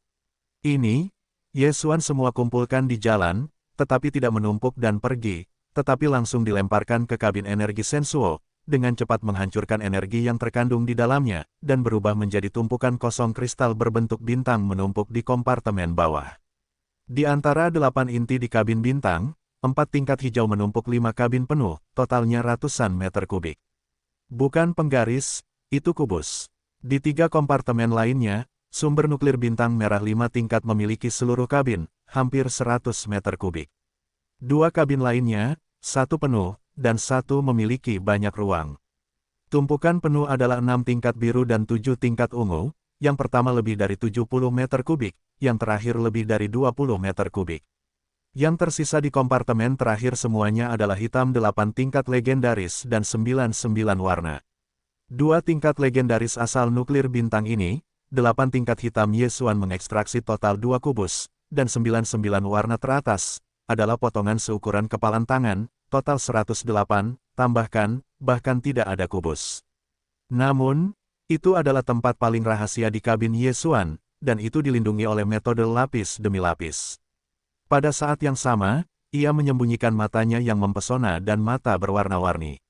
Ini, Yesuan semua kumpulkan di jalan, tetapi tidak menumpuk dan pergi, tetapi langsung dilemparkan ke kabin energi Sensuo, dengan cepat menghancurkan energi yang terkandung di dalamnya, dan berubah menjadi tumpukan kosong kristal berbentuk bintang menumpuk di kompartemen bawah. Di antara 8 inti di kabin bintang, 4 tingkat hijau menumpuk 5 kabin penuh, totalnya ratusan meter kubik. Bukan penggaris, itu kubus. Di 3 kompartemen lainnya, sumber nuklir bintang merah 5 tingkat memiliki seluruh kabin, hampir 100 meter kubik. 2 kabin lainnya, 1 penuh, dan 1 memiliki banyak ruang. Tumpukan penuh adalah 6 tingkat biru dan 7 tingkat ungu, yang pertama lebih dari 70 meter kubik, yang terakhir lebih dari 20 meter kubik. Yang tersisa di kompartemen terakhir semuanya adalah hitam 8 tingkat legendaris dan 99 warna. 2 tingkat legendaris asal nuklir bintang ini, 8 tingkat hitam Yesuan mengekstraksi total 2 kubus, dan 99 warna teratas, adalah potongan seukuran kepalan tangan, total 108, tambahkan, bahkan tidak ada kubus. Namun, itu adalah tempat paling rahasia di kabin Yesuan, dan itu dilindungi oleh metode lapis demi lapis. Pada saat yang sama, ia menyembunyikan matanya yang mempesona dan mata berwarna-warni.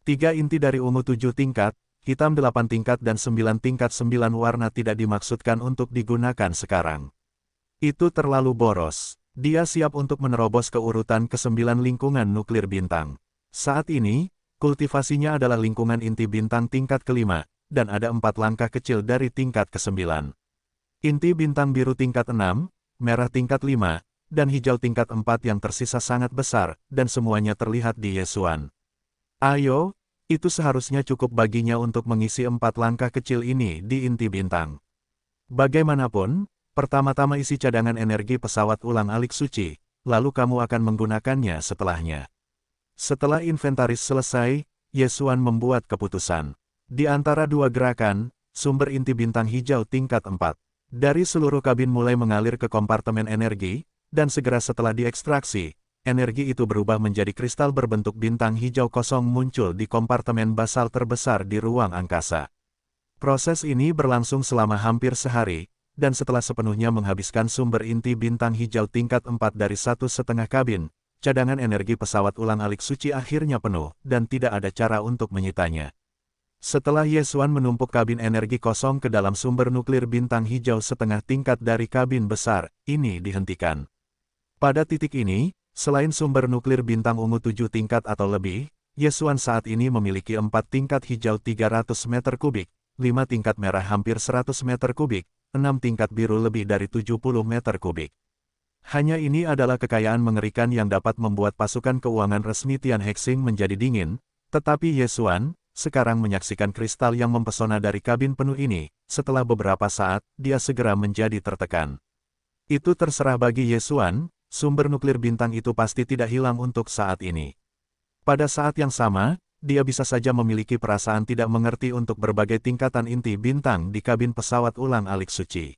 3 inti dari ungu 7 tingkat, hitam 8 tingkat dan 9 tingkat 9 warna tidak dimaksudkan untuk digunakan sekarang. Itu terlalu boros. Dia siap untuk menerobos ke urutan ke-9 lingkungan nuklir bintang. Saat ini, kultivasinya adalah lingkungan inti bintang tingkat ke-5, dan ada 4 langkah kecil dari tingkat ke-9. Inti bintang biru tingkat 6, merah tingkat 5, dan hijau tingkat 4 yang tersisa sangat besar, dan semuanya terlihat di Yesuan. Ayo, itu seharusnya cukup baginya untuk mengisi 4 langkah kecil ini di inti bintang. Bagaimanapun, pertama-tama isi cadangan energi pesawat ulang-alik suci, lalu kamu akan menggunakannya setelahnya. Setelah inventaris selesai, Yesuan membuat keputusan. Di antara 2 gerakan, sumber inti bintang hijau tingkat 4. Dari seluruh kabin mulai mengalir ke kompartemen energi, dan segera setelah diekstraksi, energi itu berubah menjadi kristal berbentuk bintang hijau kosong muncul di kompartemen basal terbesar di ruang angkasa. Proses ini berlangsung selama hampir sehari, dan setelah sepenuhnya menghabiskan sumber inti bintang hijau tingkat 4 dari 1,5 kabin, cadangan energi pesawat ulang-alik suci akhirnya penuh, dan tidak ada cara untuk menyitanya. Setelah Yesuan menumpuk kabin energi kosong ke dalam sumber nuklir bintang hijau setengah tingkat dari kabin besar, ini dihentikan. Pada titik ini, selain sumber nuklir bintang ungu 7 tingkat atau lebih, Yesuan saat ini memiliki 4 tingkat hijau 300 meter kubik, 5 tingkat merah hampir 100 meter kubik, 6 tingkat biru lebih dari 70 meter kubik. Hanya ini adalah kekayaan mengerikan yang dapat membuat pasukan keuangan resmi Tian Hexing menjadi dingin, tetapi Yesuan, sekarang menyaksikan kristal yang mempesona dari kabin penuh ini, setelah beberapa saat, dia segera menjadi tertekan. Itu terserah bagi Yesuan. Sumber nuklir bintang itu pasti tidak hilang untuk saat ini. Pada saat yang sama, dia bisa saja memiliki perasaan tidak mengerti untuk berbagai tingkatan inti bintang di kabin pesawat ulang-alik suci.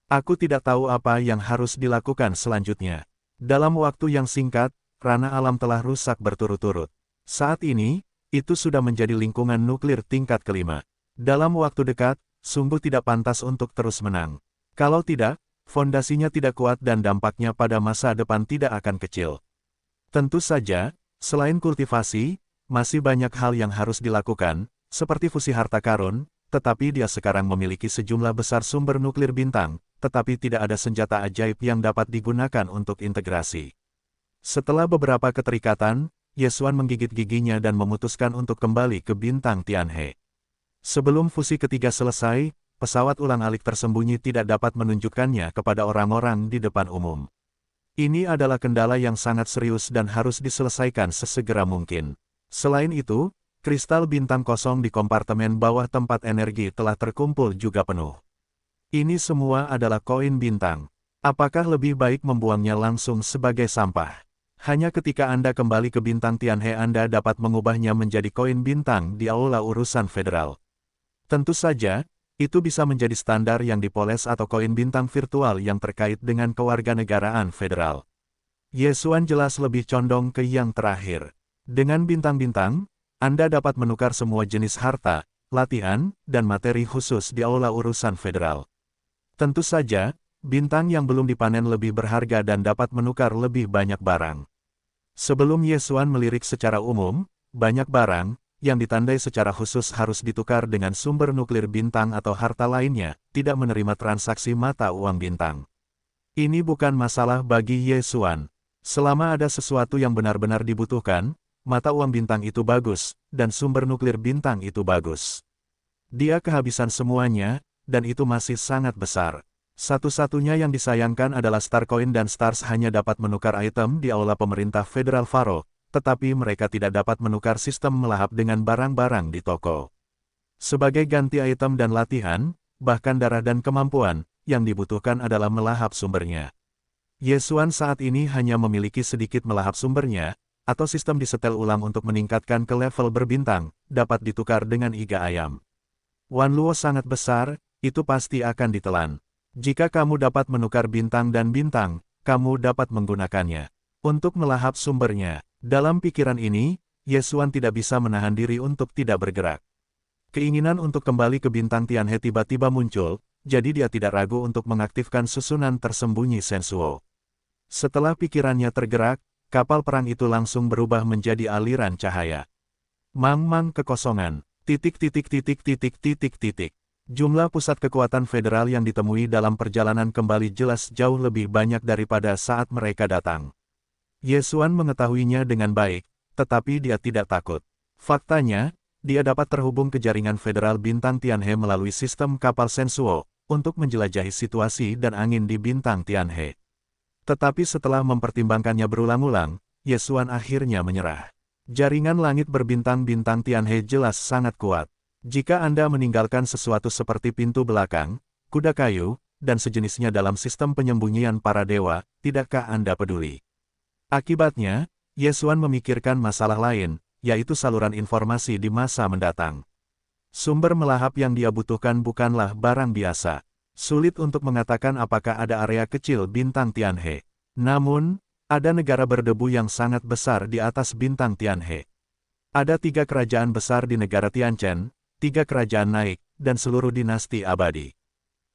Aku tidak tahu apa yang harus dilakukan selanjutnya. Dalam waktu yang singkat, ranah alam telah rusak berturut-turut. Saat ini, itu sudah menjadi lingkungan nuklir tingkat ke-5. Dalam waktu dekat, sungguh tidak pantas untuk terus menang. Kalau tidak, fondasinya tidak kuat dan dampaknya pada masa depan tidak akan kecil. Tentu saja, selain kultivasi, masih banyak hal yang harus dilakukan, seperti fusi harta karun, tetapi dia sekarang memiliki sejumlah besar sumber nuklir bintang, tetapi tidak ada senjata ajaib yang dapat digunakan untuk integrasi. Setelah beberapa keterikatan, Yesuan menggigit giginya dan memutuskan untuk kembali ke bintang Tianhe. Sebelum fusi ketiga selesai, pesawat ulang-alik tersembunyi tidak dapat menunjukkannya kepada orang-orang di depan umum. Ini adalah kendala yang sangat serius dan harus diselesaikan sesegera mungkin. Selain itu, kristal bintang kosong di kompartemen bawah tempat energi telah terkumpul juga penuh. Ini semua adalah koin bintang. Apakah lebih baik membuangnya langsung sebagai sampah? Hanya ketika Anda kembali ke bintang Tianhe Anda dapat mengubahnya menjadi koin bintang di aula urusan federal. Tentu saja, itu bisa menjadi standar yang dipoles atau koin bintang virtual yang terkait dengan kewarganegaraan federal. Yesuan jelas lebih condong ke yang terakhir. Dengan bintang-bintang, Anda dapat menukar semua jenis harta, latihan, dan materi khusus di aula urusan federal. Tentu saja, bintang yang belum dipanen lebih berharga dan dapat menukar lebih banyak barang. Sebelum Yesuan melirik secara umum, banyak barang yang ditandai secara khusus harus ditukar dengan sumber nuklir bintang atau harta lainnya, tidak menerima transaksi mata uang bintang. Ini bukan masalah bagi Yesuan. Selama ada sesuatu yang benar-benar dibutuhkan, mata uang bintang itu bagus, dan sumber nuklir bintang itu bagus. Dia kehabisan semuanya, dan itu masih sangat besar. Satu-satunya yang disayangkan adalah Starcoin dan Stars hanya dapat menukar item di aula pemerintah Federal Faro, tetapi mereka tidak dapat menukar sistem melahap dengan barang-barang di toko. Sebagai ganti item dan latihan, bahkan darah dan kemampuan, yang dibutuhkan adalah melahap sumbernya. Yesuan saat ini hanya memiliki sedikit melahap sumbernya, atau sistem disetel ulang untuk meningkatkan ke level berbintang, dapat ditukar dengan iga ayam. Wanluo sangat besar, itu pasti akan ditelan. Jika kamu dapat menukar bintang dan bintang, kamu dapat menggunakannya untuk melahap sumbernya. Dalam pikiran ini, Yesuan tidak bisa menahan diri untuk tidak bergerak. Keinginan untuk kembali ke bintang Tianhe tiba-tiba muncul, jadi dia tidak ragu untuk mengaktifkan susunan tersembunyi Sensuo. Setelah pikirannya tergerak, kapal perang itu langsung berubah menjadi aliran cahaya. Mang-mang kekosongan. Jumlah pusat kekuatan federal yang ditemui dalam perjalanan kembali jelas jauh lebih banyak daripada saat mereka datang. Yesuan mengetahuinya dengan baik, tetapi dia tidak takut. Faktanya, dia dapat terhubung ke jaringan federal bintang Tianhe melalui sistem kapal Sensuo, untuk menjelajahi situasi dan angin di bintang Tianhe. Tetapi setelah mempertimbangkannya berulang-ulang, Yesuan akhirnya menyerah. Jaringan langit berbintang-bintang Tianhe jelas sangat kuat. Jika Anda meninggalkan sesuatu seperti pintu belakang, kuda kayu, dan sejenisnya dalam sistem penyembunyian para dewa, tidakkah Anda peduli? Akibatnya, Yesuan memikirkan masalah lain, yaitu saluran informasi di masa mendatang. Sumber melahap yang dia butuhkan bukanlah barang biasa. Sulit untuk mengatakan apakah ada area kecil bintang Tianhe. Namun, ada negara berdebu yang sangat besar di atas bintang Tianhe. Ada 3 kerajaan besar di negara Tianchen, 3 kerajaan naik, dan seluruh dinasti abadi.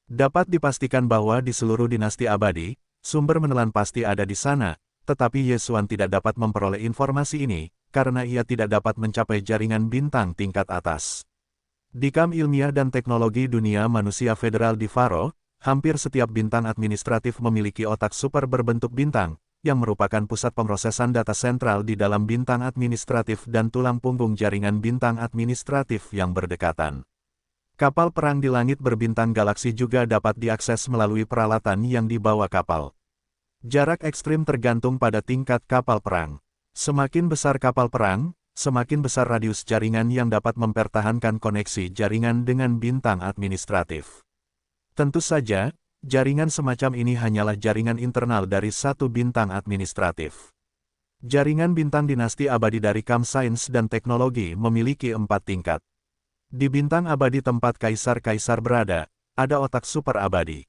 Dapat dipastikan bahwa di seluruh dinasti abadi, sumber menelan pasti ada di sana, tetapi Yesuan tidak dapat memperoleh informasi ini, karena ia tidak dapat mencapai jaringan bintang tingkat atas. Di Kamp Ilmiah dan Teknologi Dunia Manusia Federal di Faro, hampir setiap bintang administratif memiliki otak super berbentuk bintang, yang merupakan pusat pemrosesan data sentral di dalam bintang administratif dan tulang punggung jaringan bintang administratif yang berdekatan. Kapal perang di langit berbintang galaksi juga dapat diakses melalui peralatan yang dibawa kapal. Jarak ekstrim tergantung pada tingkat kapal perang. Semakin besar kapal perang, semakin besar radius jaringan yang dapat mempertahankan koneksi jaringan dengan bintang administratif. Tentu saja, jaringan semacam ini hanyalah jaringan internal dari satu bintang administratif. Jaringan bintang dinasti abadi dari Kamp Sains dan Teknologi memiliki 4 tingkat. Di bintang abadi tempat kaisar-kaisar berada, ada otak super abadi.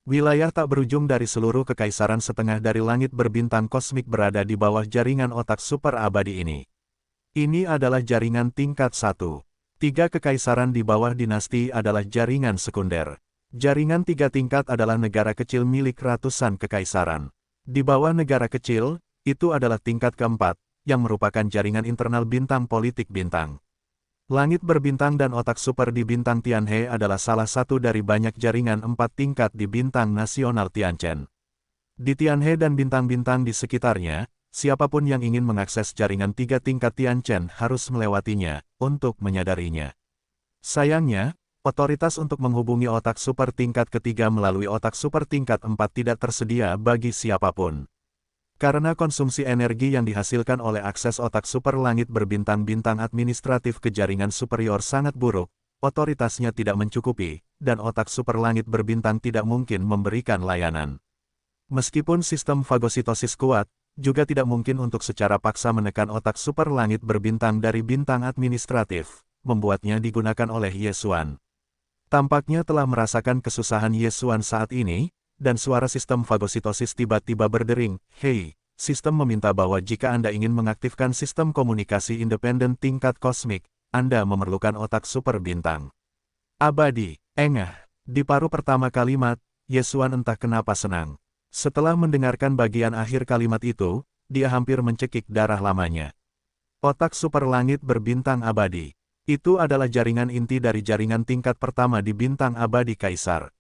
Wilayah tak berujung dari seluruh kekaisaran setengah dari langit berbintang kosmik berada di bawah jaringan otak super abadi ini. Ini adalah jaringan tingkat 1. 3 kekaisaran di bawah dinasti adalah jaringan sekunder. Jaringan 3 tingkat adalah negara kecil milik ratusan kekaisaran. Di bawah negara kecil, itu adalah tingkat keempat, yang merupakan jaringan internal bintang politik bintang. Langit berbintang dan otak super di bintang Tianhe adalah salah satu dari banyak jaringan 4 tingkat di bintang nasional Tianchen. Di Tianhe dan bintang-bintang di sekitarnya, siapapun yang ingin mengakses jaringan 3 tingkat Tianchen harus melewatinya, untuk menyadarinya. Sayangnya, otoritas untuk menghubungi otak super tingkat ketiga melalui otak super tingkat 4 tidak tersedia bagi siapapun. Karena konsumsi energi yang dihasilkan oleh akses otak super langit berbintang-bintang administratif ke jaringan superior sangat buruk, otoritasnya tidak mencukupi, dan otak super langit berbintang tidak mungkin memberikan layanan. Meskipun sistem fagositosis kuat, juga tidak mungkin untuk secara paksa menekan otak super langit berbintang dari bintang administratif, membuatnya digunakan oleh Yesuan. Tampaknya telah merasakan kesusahan Yesuan saat ini, dan suara sistem fagositosis tiba-tiba berdering, "Hei, sistem meminta bahwa jika Anda ingin mengaktifkan sistem komunikasi independen tingkat kosmik, Anda memerlukan otak super bintang abadi." Engah. Di paruh pertama kalimat, Yesuan entah kenapa senang. Setelah mendengarkan bagian akhir kalimat itu, dia hampir mencekik darah lamanya. Otak super langit berbintang abadi. Itu adalah jaringan inti dari jaringan tingkat pertama di bintang abadi kaisar.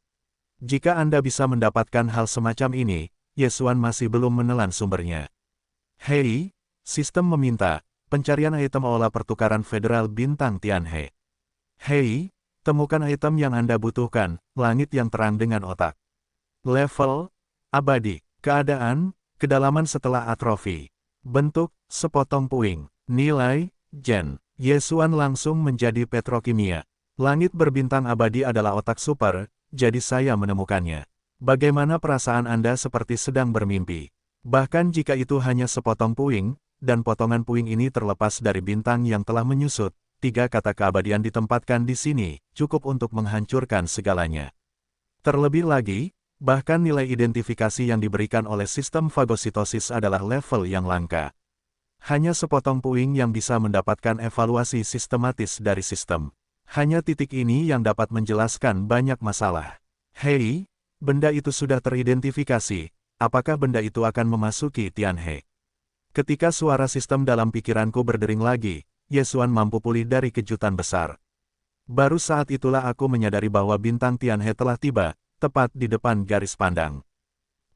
Jika Anda bisa mendapatkan hal semacam ini, Yesuan masih belum menelan sumbernya. "Hei, sistem meminta, pencarian item olah pertukaran federal bintang Tianhe. Hei, temukan item yang Anda butuhkan, langit yang terang dengan otak. Level, abadi, keadaan, kedalaman setelah atrofi. Bentuk, sepotong puing, nilai, gen." Yesuan langsung menjadi petrokimia. Langit berbintang abadi adalah otak super, jadi saya menemukannya. Bagaimana perasaan Anda seperti sedang bermimpi? Bahkan jika itu hanya sepotong puing, dan potongan puing ini terlepas dari bintang yang telah menyusut, 3 kata keabadian ditempatkan di sini, cukup untuk menghancurkan segalanya. Terlebih lagi, bahkan nilai identifikasi yang diberikan oleh sistem fagositosis adalah level yang langka. Hanya sepotong puing yang bisa mendapatkan evaluasi sistematis dari sistem. Hanya titik ini yang dapat menjelaskan banyak masalah. Hei, benda itu sudah teridentifikasi, apakah benda itu akan memasuki Tianhe? Ketika suara sistem dalam pikiranku berdering lagi, Ye Xuan mampu pulih dari kejutan besar. Baru saat itulah aku menyadari bahwa bintang Tianhe telah tiba, tepat di depan garis pandang.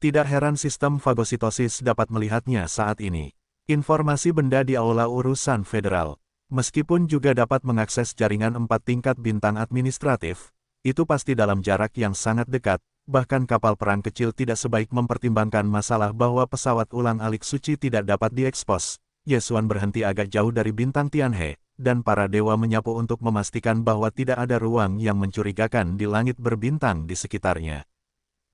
Tidak heran sistem fagositosis dapat melihatnya saat ini. Informasi benda di aula urusan federal, meskipun juga dapat mengakses jaringan 4 tingkat bintang administratif, itu pasti dalam jarak yang sangat dekat, bahkan kapal perang kecil tidak sebaik mempertimbangkan masalah bahwa pesawat ulang-alik suci tidak dapat diekspos. Ye Xuan berhenti agak jauh dari bintang Tianhe, dan para dewa menyapu untuk memastikan bahwa tidak ada ruang yang mencurigakan di langit berbintang di sekitarnya.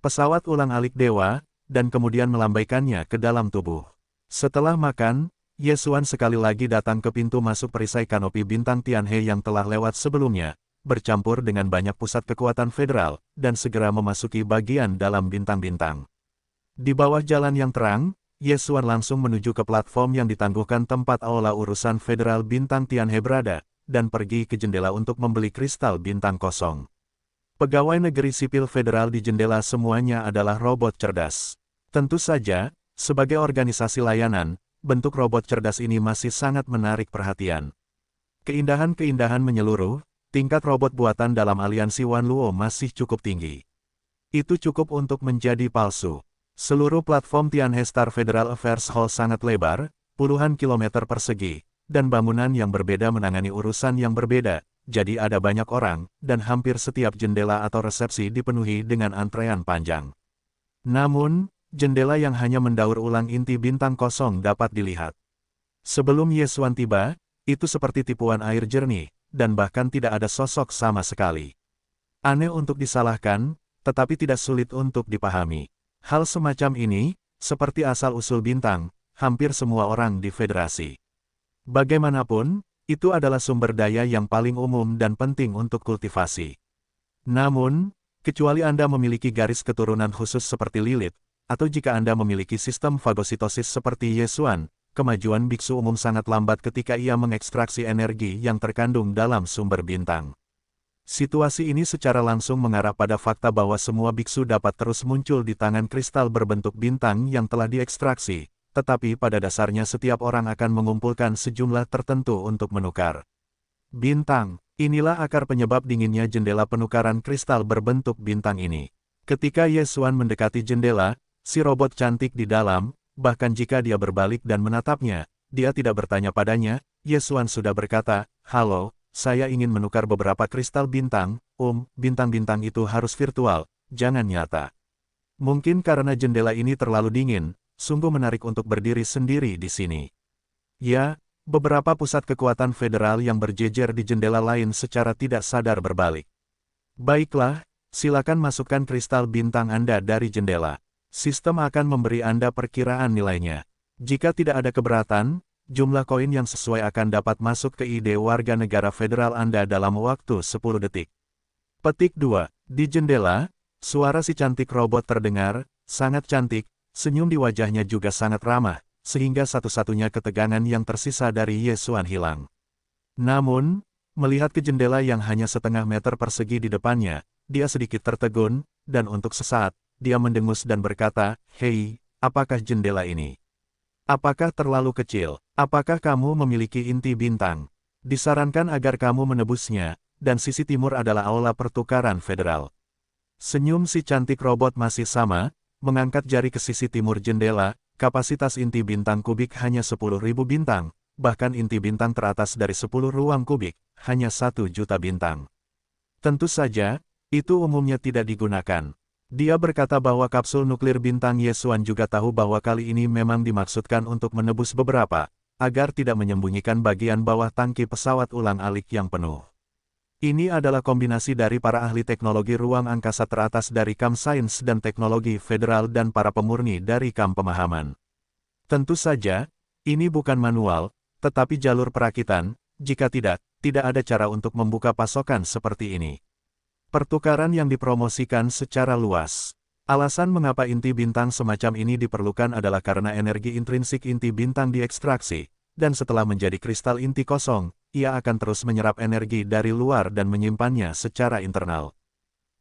Pesawat ulang-alik dewa, dan kemudian melambaikannya ke dalam tubuh. Setelah makan, Ye Xuan sekali lagi datang ke pintu masuk perisai kanopi bintang Tianhe yang telah lewat sebelumnya, bercampur dengan banyak pusat kekuatan federal, dan segera memasuki bagian dalam bintang-bintang. Di bawah jalan yang terang, Ye Xuan langsung menuju ke platform yang ditangguhkan tempat aula urusan federal bintang Tianhe berada, dan pergi ke jendela untuk membeli kristal bintang kosong. Pegawai negeri sipil federal di jendela semuanya adalah robot cerdas. Tentu saja, sebagai organisasi layanan, bentuk robot cerdas ini masih sangat menarik perhatian. Keindahan-keindahan menyeluruh, tingkat robot buatan dalam aliansi Wanluo masih cukup tinggi. Itu cukup untuk menjadi palsu. Seluruh platform Tianhe Star Federal Affairs Hall sangat lebar, puluhan kilometer persegi, dan bangunan yang berbeda menangani urusan yang berbeda, jadi ada banyak orang, dan hampir setiap jendela atau resepsi dipenuhi dengan antrean panjang. Namun, jendela yang hanya mendaur ulang inti bintang kosong dapat dilihat. Sebelum Ye Xuan tiba, itu seperti tipuan air jernih, dan bahkan tidak ada sosok sama sekali. Aneh untuk disalahkan, tetapi tidak sulit untuk dipahami. Hal semacam ini, seperti asal-usul bintang, hampir semua orang di federasi. Bagaimanapun, itu adalah sumber daya yang paling umum dan penting untuk kultivasi. Namun, kecuali Anda memiliki garis keturunan khusus seperti Lilith, atau jika Anda memiliki sistem fagositosis seperti Ye Xuan, kemajuan biksu umum sangat lambat ketika ia mengekstraksi energi yang terkandung dalam sumber bintang. Situasi ini secara langsung mengarah pada fakta bahwa semua biksu dapat terus muncul di tangan kristal berbentuk bintang yang telah diekstraksi, tetapi pada dasarnya setiap orang akan mengumpulkan sejumlah tertentu untuk menukar bintang. Inilah akar penyebab dinginnya jendela penukaran kristal berbentuk bintang ini. Ketika Ye Xuan mendekati jendela, si robot cantik di dalam, bahkan jika dia berbalik dan menatapnya, dia tidak bertanya padanya. Ye Xuan sudah berkata, "Halo, saya ingin menukar beberapa kristal bintang, bintang-bintang itu harus virtual, jangan nyata." Mungkin karena jendela ini terlalu dingin, sungguh menarik untuk berdiri sendiri di sini. Ya, beberapa pusat kekuatan federal yang berjejer di jendela lain secara tidak sadar berbalik. Baiklah, silakan masukkan kristal bintang Anda dari jendela. Sistem akan memberi Anda perkiraan nilainya. Jika tidak ada keberatan, jumlah koin yang sesuai akan dapat masuk ke ide warga negara federal Anda dalam waktu 10 detik. Petik 2. Di jendela, suara si cantik robot terdengar, sangat cantik, senyum di wajahnya juga sangat ramah, sehingga satu-satunya ketegangan yang tersisa dari Ye Xuan hilang. Namun, melihat ke jendela yang hanya setengah meter persegi di depannya, dia sedikit tertegun, dan untuk sesaat, dia mendengus dan berkata, "Hei, apakah jendela ini? Apakah terlalu kecil? Apakah kamu memiliki inti bintang? Disarankan agar kamu menebusnya, dan sisi timur adalah aula pertukaran federal." Senyum si cantik robot masih sama, mengangkat jari ke sisi timur jendela. Kapasitas inti bintang kubik hanya 10.000 bintang, bahkan inti bintang teratas dari 10 ruang kubik, hanya 1 juta bintang. Tentu saja, itu umumnya tidak digunakan. Dia berkata bahwa kapsul nuklir bintang Ye Xuan juga tahu bahwa kali ini memang dimaksudkan untuk menebus beberapa, agar tidak menyembunyikan bagian bawah tangki pesawat ulang-alik yang penuh. Ini adalah kombinasi dari para ahli teknologi ruang angkasa teratas dari KAM Sains dan Teknologi Federal dan para pemurni dari KAM Pemahaman. Tentu saja, ini bukan manual, tetapi jalur perakitan. Jika tidak ada cara untuk membuka pasokan seperti ini. Pertukaran yang dipromosikan secara luas. Alasan mengapa inti bintang semacam ini diperlukan adalah karena energi intrinsik inti bintang diekstraksi, dan setelah menjadi kristal inti kosong, ia akan terus menyerap energi dari luar dan menyimpannya secara internal.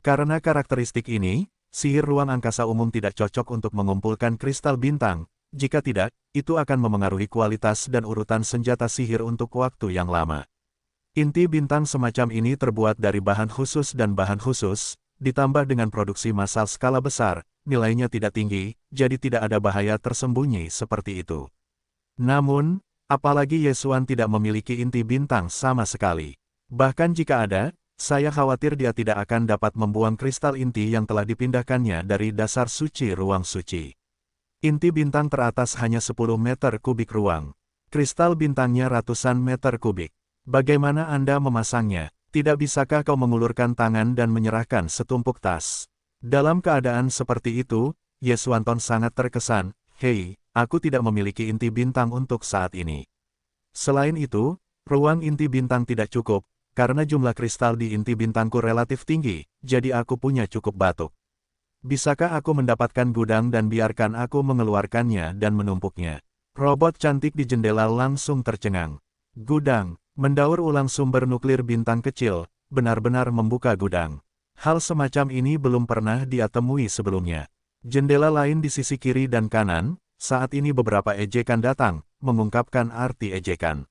Karena karakteristik ini, sihir ruang angkasa umum tidak cocok untuk mengumpulkan kristal bintang. Jika tidak, itu akan memengaruhi kualitas dan urutan senjata sihir untuk waktu yang lama. Inti bintang semacam ini terbuat dari bahan khusus dan bahan khusus, ditambah dengan produksi massal skala besar, nilainya tidak tinggi, jadi tidak ada bahaya tersembunyi seperti itu. Namun, apalagi Yesuan tidak memiliki inti bintang sama sekali. Bahkan jika ada, saya khawatir dia tidak akan dapat membuang kristal inti yang telah dipindahkannya dari dasar suci ruang suci. Inti bintang teratas hanya 10 meter kubik ruang. Kristal bintangnya ratusan meter kubik. Bagaimana Anda memasangnya? Tidak bisakah kau mengulurkan tangan dan menyerahkan setumpuk tas? Dalam keadaan seperti itu, Yeswanton sangat terkesan. Hei, aku tidak memiliki inti bintang untuk saat ini. Selain itu, ruang inti bintang tidak cukup, karena jumlah kristal di inti bintangku relatif tinggi, jadi aku punya cukup batuk. Bisakah aku mendapatkan gudang dan biarkan aku mengeluarkannya dan menumpuknya? Robot cantik di jendela langsung tercengang. Gudang, mendaur ulang sumber nuklir bintang kecil, benar-benar membuka gudang. Hal semacam ini belum pernah dia temui sebelumnya. Jendela lain di sisi kiri dan kanan, saat ini beberapa ejekan datang, mengungkapkan arti ejekan.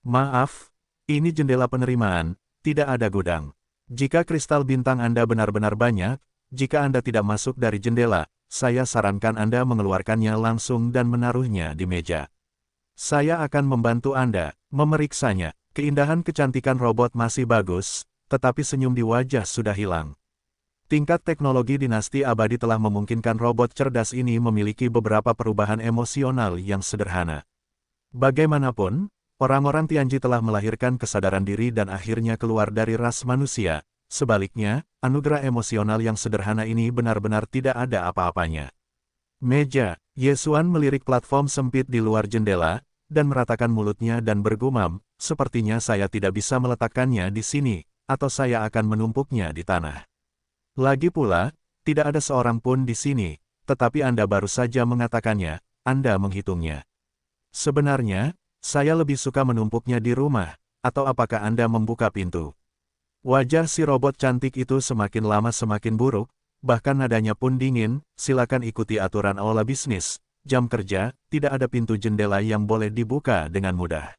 Maaf, ini jendela penerimaan, tidak ada gudang. Jika kristal bintang Anda benar-benar banyak, jika Anda tidak masuk dari jendela, saya sarankan Anda mengeluarkannya langsung dan menaruhnya di meja. Saya akan membantu Anda memeriksanya. Keindahan kecantikan robot masih bagus, tetapi senyum di wajah sudah hilang. Tingkat teknologi dinasti abadi telah memungkinkan robot cerdas ini memiliki beberapa perubahan emosional yang sederhana. Bagaimanapun, orang-orang Tianji telah melahirkan kesadaran diri dan akhirnya keluar dari ras manusia. Sebaliknya, anugerah emosional yang sederhana ini benar-benar tidak ada apa-apanya. Meja, Yesuan melirik platform sempit di luar jendela, dan meratakan mulutnya dan bergumam, sepertinya saya tidak bisa meletakkannya di sini, atau saya akan menumpuknya di tanah. Lagi pula, tidak ada seorang pun di sini, tetapi Anda baru saja mengatakannya, Anda menghitungnya. Sebenarnya, saya lebih suka menumpuknya di rumah, atau apakah Anda membuka pintu? Wajah si robot cantik itu semakin lama semakin buruk, bahkan nadanya pun dingin. Silakan ikuti aturan aula bisnis, jam kerja, tidak ada pintu jendela yang boleh dibuka dengan mudah.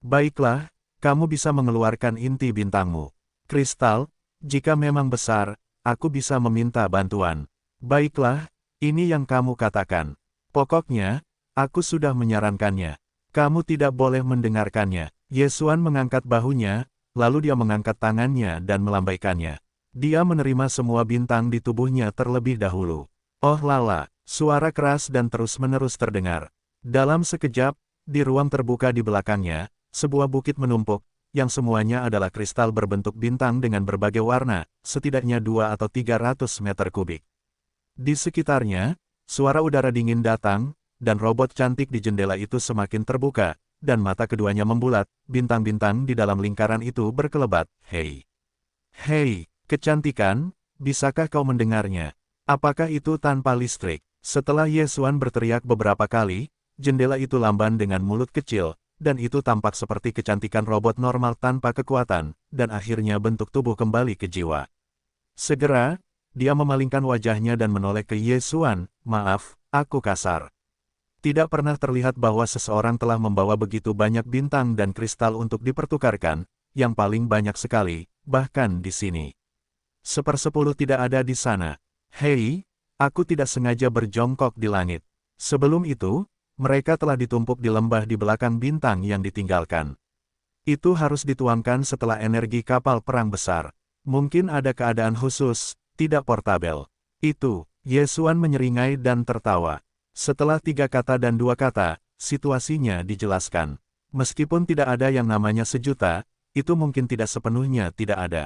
Baiklah, kamu bisa mengeluarkan inti bintangmu. Kristal, jika memang besar, aku bisa meminta bantuan. Baiklah, ini yang kamu katakan. Pokoknya, aku sudah menyarankannya. Kamu tidak boleh mendengarkannya. Yesuan mengangkat bahunya, lalu dia mengangkat tangannya dan melambaikannya. Dia menerima semua bintang di tubuhnya terlebih dahulu. Oh lala, suara keras dan terus-menerus terdengar. Dalam sekejap, di ruang terbuka di belakangnya, sebuah bukit menumpuk, yang semuanya adalah kristal berbentuk bintang dengan berbagai warna, setidaknya 2 atau 300 meter kubik. Di sekitarnya, suara udara dingin datang, dan robot cantik di jendela itu semakin terbuka, dan mata keduanya membulat, bintang-bintang di dalam lingkaran itu berkelebat. Hei! Hei! Kecantikan, bisakah kau mendengarnya? Apakah itu tanpa listrik? Setelah Yesuan berteriak beberapa kali, jendela itu lamban dengan mulut kecil, dan itu tampak seperti kecantikan robot normal tanpa kekuatan, dan akhirnya bentuk tubuh kembali ke jiwa. Segera, dia memalingkan wajahnya dan menoleh ke Yesuan. Maaf, aku kasar. Tidak pernah terlihat bahwa seseorang telah membawa begitu banyak bintang dan kristal untuk dipertukarkan, yang paling banyak sekali, bahkan di sini. 1/10 tidak ada di sana. Hei, aku tidak sengaja berjongkok di langit. Sebelum itu, mereka telah ditumpuk di lembah di belakang bintang yang ditinggalkan. Itu harus dituangkan setelah energi kapal perang besar. Mungkin ada keadaan khusus, tidak portabel. Itu, Yesuan menyeringai dan tertawa. Setelah 3 kata dan 2 kata, situasinya dijelaskan. Meskipun tidak ada yang namanya sejuta, itu mungkin tidak sepenuhnya tidak ada.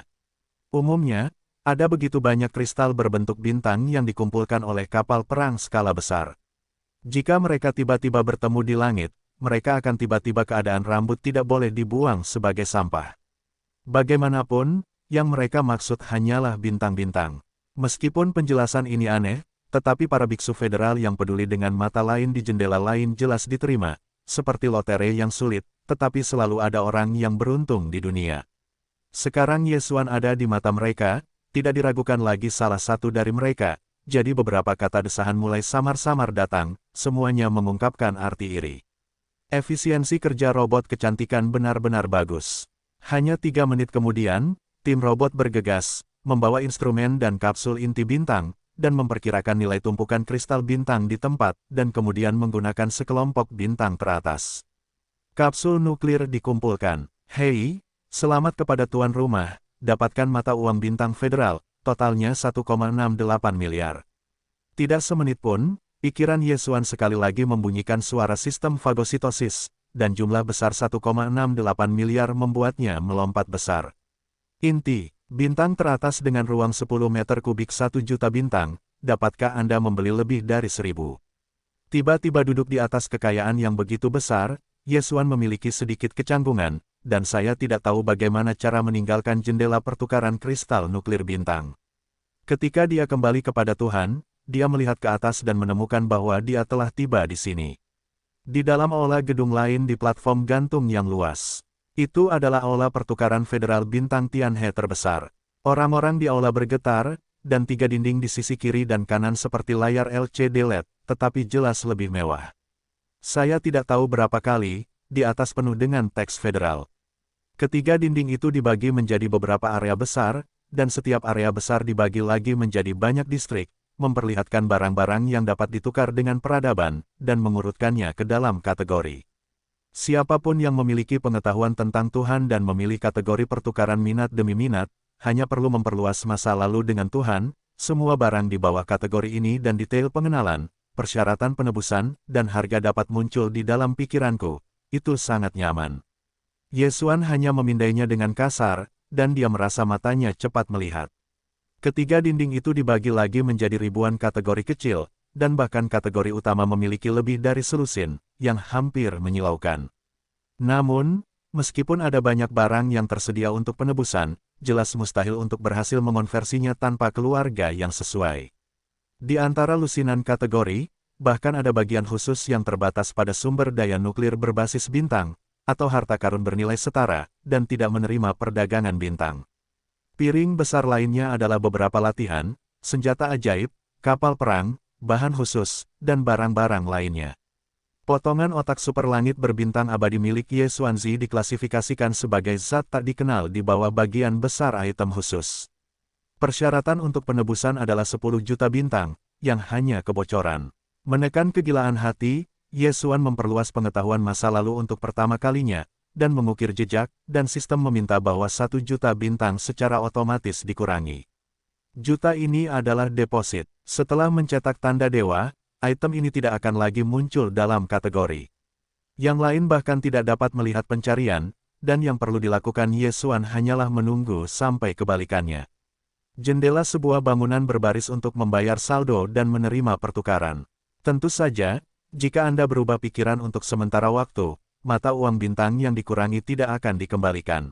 Umumnya, ada begitu banyak kristal berbentuk bintang yang dikumpulkan oleh kapal perang skala besar. Jika mereka tiba-tiba bertemu di langit, mereka akan tiba-tiba keadaan rambut tidak boleh dibuang sebagai sampah. Bagaimanapun, yang mereka maksud hanyalah bintang-bintang. Meskipun penjelasan ini aneh, tetapi para biksu federal yang peduli dengan mata lain di jendela lain jelas diterima, seperti lotre yang sulit, tetapi selalu ada orang yang beruntung di dunia. Sekarang Yesuan ada di mata mereka, tidak diragukan lagi salah satu dari mereka, jadi beberapa kata desahan mulai samar-samar datang, semuanya mengungkapkan arti iri. Efisiensi kerja robot kecantikan benar-benar bagus. Hanya 3 menit kemudian, tim robot bergegas, membawa instrumen dan kapsul inti bintang, dan memperkirakan nilai tumpukan kristal bintang di tempat, dan kemudian menggunakan sekelompok bintang teratas. Kapsul nuklir dikumpulkan. Hei, selamat kepada tuan rumah. Dapatkan mata uang bintang federal, totalnya 1,68 miliar. Tidak semenit pun, pikiran Yesuan sekali lagi membunyikan suara sistem fagositosis, dan jumlah besar 1,68 miliar membuatnya melompat besar. Inti, bintang teratas dengan ruang 10 meter kubik 1 juta bintang, dapatkah Anda membeli lebih dari 1000? Tiba-tiba duduk di atas kekayaan yang begitu besar, Yesuan memiliki sedikit kecanggungan, dan saya tidak tahu bagaimana cara meninggalkan jendela pertukaran kristal nuklir bintang. Ketika dia kembali kepada Tuhan, dia melihat ke atas dan menemukan bahwa dia telah tiba di sini. Di dalam aula gedung lain di platform gantung yang luas. Itu adalah aula pertukaran federal bintang Tianhe terbesar. Orang-orang di aula bergetar, dan 3 dinding di sisi kiri dan kanan seperti layar LCD LED, tetapi jelas lebih mewah. Saya tidak tahu berapa kali, di atas penuh dengan teks federal. Ketiga dinding itu dibagi menjadi beberapa area besar, dan setiap area besar dibagi lagi menjadi banyak distrik, memperlihatkan barang-barang yang dapat ditukar dengan peradaban, dan mengurutkannya ke dalam kategori. Siapapun yang memiliki pengetahuan tentang Tuhan dan memilih kategori pertukaran minat demi minat, hanya perlu memperluas masa lalu dengan Tuhan, semua barang di bawah kategori ini dan detail pengenalan, persyaratan penebusan, dan harga dapat muncul di dalam pikiranku. Itu sangat nyaman. Yesuan hanya memindainya dengan kasar, dan dia merasa matanya cepat melihat. Ketiga dinding itu dibagi lagi menjadi ribuan kategori kecil, dan bahkan kategori utama memiliki lebih dari selusin, yang hampir menyilaukan. Namun, meskipun ada banyak barang yang tersedia untuk penebusan, jelas mustahil untuk berhasil mengonversinya tanpa keluarga yang sesuai. Di antara lusinan kategori, bahkan ada bagian khusus yang terbatas pada sumber daya nuklir berbasis bintang, atau harta karun bernilai setara, dan tidak menerima perdagangan bintang. Piring besar lainnya adalah beberapa latihan, senjata ajaib, kapal perang, bahan khusus, dan barang-barang lainnya. Potongan otak super langit berbintang abadi milik Yesuanzi diklasifikasikan sebagai zat tak dikenal di bawah bagian besar item khusus. Persyaratan untuk penebusan adalah 10 juta bintang, yang hanya kebocoran. Menekan kegilaan hati, Yesuan memperluas pengetahuan masa lalu untuk pertama kalinya, dan mengukir jejak, dan sistem meminta bahwa 1 juta bintang secara otomatis dikurangi. Juta ini adalah deposit. Setelah mencetak tanda dewa, item ini tidak akan lagi muncul dalam kategori. Yang lain bahkan tidak dapat melihat pencarian, dan yang perlu dilakukan Yesuan hanyalah menunggu sampai kebalikannya. Jendela sebuah bangunan berbaris untuk membayar saldo dan menerima pertukaran. Tentu saja, jika Anda berubah pikiran untuk sementara waktu, mata uang bintang yang dikurangi tidak akan dikembalikan.